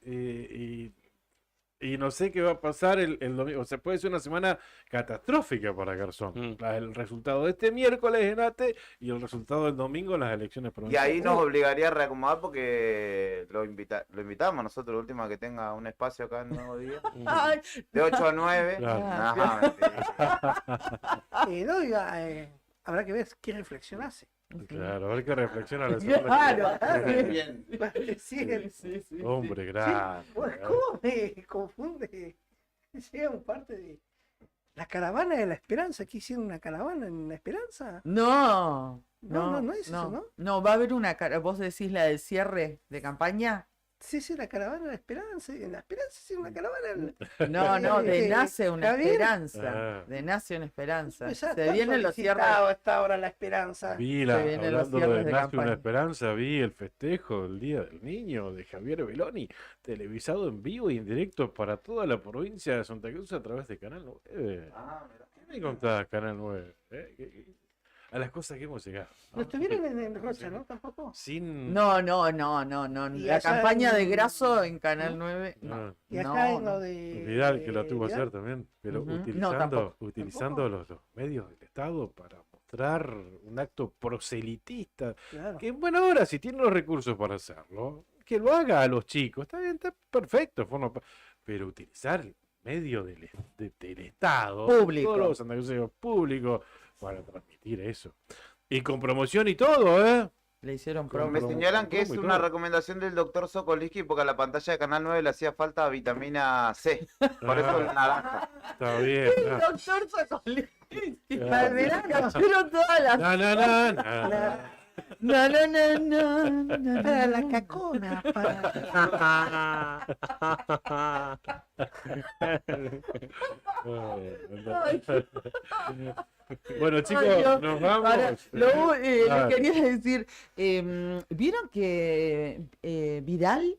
y no sé qué va a pasar el domingo. O sea, puede ser una semana catastrófica para Garzón. El resultado de este miércoles en ATE y el resultado del domingo en las elecciones Y provinciales. ahí nos obligaría a reacomodar porque lo invitamos nosotros, última que tenga un espacio acá en Nuevo Día. Ay, De 8 a 9. Claro. Ajá, mentira. No, habrá que ver qué reflexión hace. Claro, a ver qué reflexiona la segunda. Claro. Bien. Sí, Hombre, grande. Bueno, ¿cómo me confunde? Llega un parte de la caravana de la esperanza. ¿Qué hicieron una caravana en la esperanza? No, No es eso, ¿no? No, va a haber una vos decís la del cierre de campaña. Sí, la caravana de la esperanza. En la esperanza sí, una caravana. No, de nace una ¿Está bien? esperanza. Ah. De nace una esperanza. Pues ya Se está vienen los cierres. solicitado a esta hora la esperanza. Vi Se vienen los hablando cierres de de Nace una campaña. Esperanza, vi el festejo del Día del Niño de Javier Beloni, televisado en vivo y en directo para toda la provincia de Santa Cruz a través de Canal 9. ¿Qué me contás, Canal 9? A las cosas que hemos llegado. No estuvieron en Rocha, ¿no? Tampoco. Sin... No. Y La allá campaña de en- Grasso en Canal 9. No. No. Y acá No, en no. lo de. Vidal, que lo tuvo Vidal. ayer también, pero Ujú. No, utilizando, tampoco. utilizando los medios del Estado para mostrar un acto proselitista. Claro. Que en buena hora, si tiene los recursos para hacerlo, que lo haga a los chicos. Está bien, está perfecto. Pero utilizar el medio del Estado, Público. todos los santacruceños públicos, para transmitir eso. Y con promoción y todo, ¿eh? Le hicieron Con Me promo. señalan que es promo y una todo. recomendación del doctor Sokolinsky porque a la pantalla de Canal 9 le hacía falta vitamina C. Por eso el naranja. Está bien. El no. doctor Sokolinsky. Claro. Para el verano. Cayeron todas las. No. No. Para la cacona. Bueno, chicos, Ay, Dios. nos vamos. Ahora, le Ah, quería decir, ¿vieron que Vidal,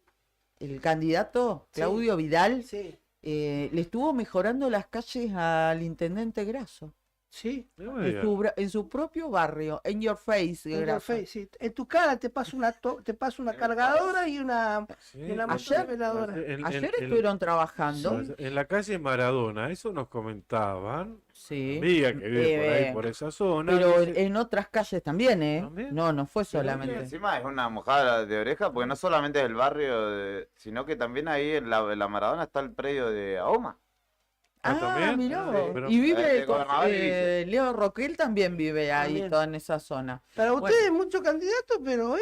el candidato, Sí. Claudio Vidal, Sí. le estuvo mejorando las calles al intendente Grasso? Sí. No me digas. En su propio barrio, en your face, En your Grafa. face, sí. En tu cara te pasa una cargadora y una Sí. Ayer- motorniveladora. Ayer estuvieron trabajando. En la calle Maradona, eso nos comentaban. Sí. Amiga que vive por ahí, Eh, por esa zona. Pero dice, en otras calles también, ¿eh? ¿También? No fue Y solamente. encima es una mojada de oreja, porque no solamente es el barrio, sino que también ahí en la Maradona está el predio de AOMA. Ah, ¿también? mirá Sí, vos. pero- Y vive, El gobernador dice. Leo Roquel también vive ahí, También. toda en esa zona. Para Bueno. ustedes, muchos candidatos, pero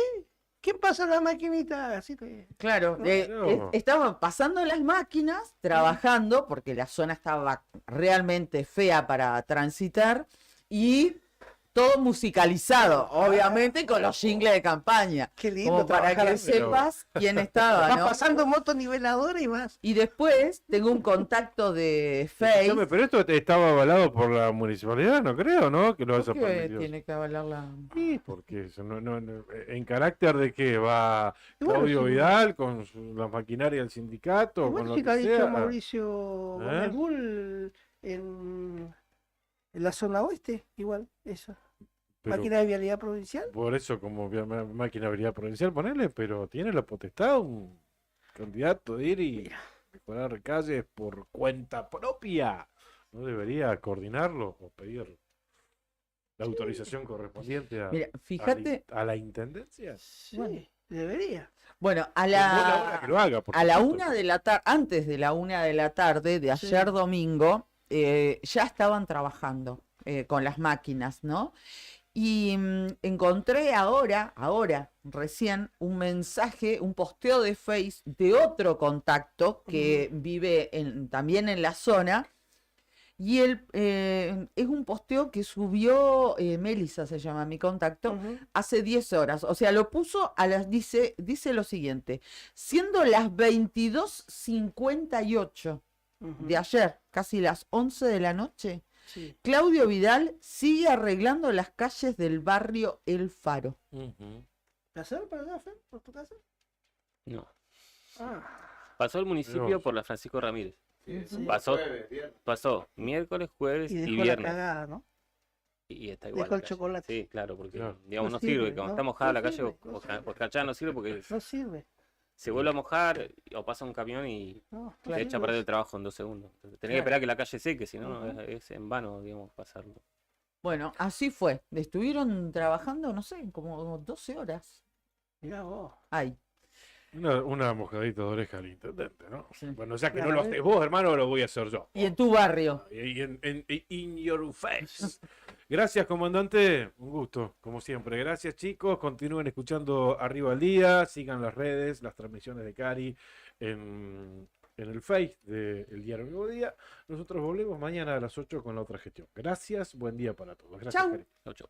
¿quién pasa la maquinita? Así que. Claro, No, no. estaban pasando las máquinas, trabajando, porque la zona estaba realmente fea para transitar, y todo musicalizado, obviamente con los jingles de campaña, Qué lindo. como para trabajar que así. sepas quién estaba, Vas ¿no? pasando motoniveladora y más. Y después tengo un contacto de Face. Escuchame, pero esto estaba avalado por la municipalidad, no creo, ¿no? Que lo haya ¿Por qué permitido. tiene que avalar la...? Sí, porque eso en carácter de que va Y bueno, Claudio sí. Vidal con la maquinaria del sindicato, Igual con lo sí que que ha dicho sea. Mauricio Gómez Bull en la zona oeste, igual, eso. Pero Máquina de vialidad provincial. por eso, como máquina de habilidad provincial, ponerle, pero tiene la potestad un candidato de ir y mejorar calles por cuenta propia. ¿No debería coordinarlo o pedir la autorización correspondiente Mira, fíjate, a la intendencia? Sí, Bueno. debería. bueno, a En buena hora que lo haga, por a la supuesto. 1 de la tarde, antes de la 1 de la tarde de ayer Sí. domingo, ya estaban trabajando con las máquinas, ¿no? Y encontré ahora, recién, un mensaje, un posteo de Face de otro contacto que vive también en la zona. Y él es un posteo que subió, Melissa se llama mi contacto, Ujú. hace 10 horas. O sea, lo puso dice lo siguiente, siendo las 22:58 Ujú. de ayer, casi las 11 de la noche, Sí. Claudio Vidal sigue arreglando las calles del barrio El Faro. Ujú. ¿Pasar para allá, Fer? ¿Por tu casa? No. Ah, Pasó el municipio Dios. por la Francisco Ramírez. sí. Pasó, Jueves, viernes. pasó miércoles, jueves Y y dejó la viernes. cagada, ¿no? Y está igual. Dejó el la calle. chocolate. Sí, claro, porque Claro. digamos No no sirve. sirve, Cuando no, está mojada no la calle, sirve, no sirve. por cachar no sirve porque No sirve. se vuelve a mojar o pasa un camión y No, se echa a perder el trabajo en 2 segundos. Entonces, tenés que Claro. esperar que la calle seque, si no, Ujú. es en vano, digamos, pasarlo. Bueno, así fue. Estuvieron trabajando, no sé, como 12 horas. Mirá vos. Ay, Una mojadita de oreja al intendente, ¿no? Sí. Bueno, ya que Claro, no lo haces vos, hermano, lo voy a hacer yo. y en tu barrio. Y in your face. Gracias, comandante. Un gusto, como siempre. Gracias, chicos. Continúen escuchando Arriba al Día. Sigan las redes, las transmisiones de Cari en el Face del Diario Nuevo Día. Nosotros volvemos mañana a las 8 con la otra gestión. Gracias, buen día para todos. Gracias, Chau. Cari. Chau, chau.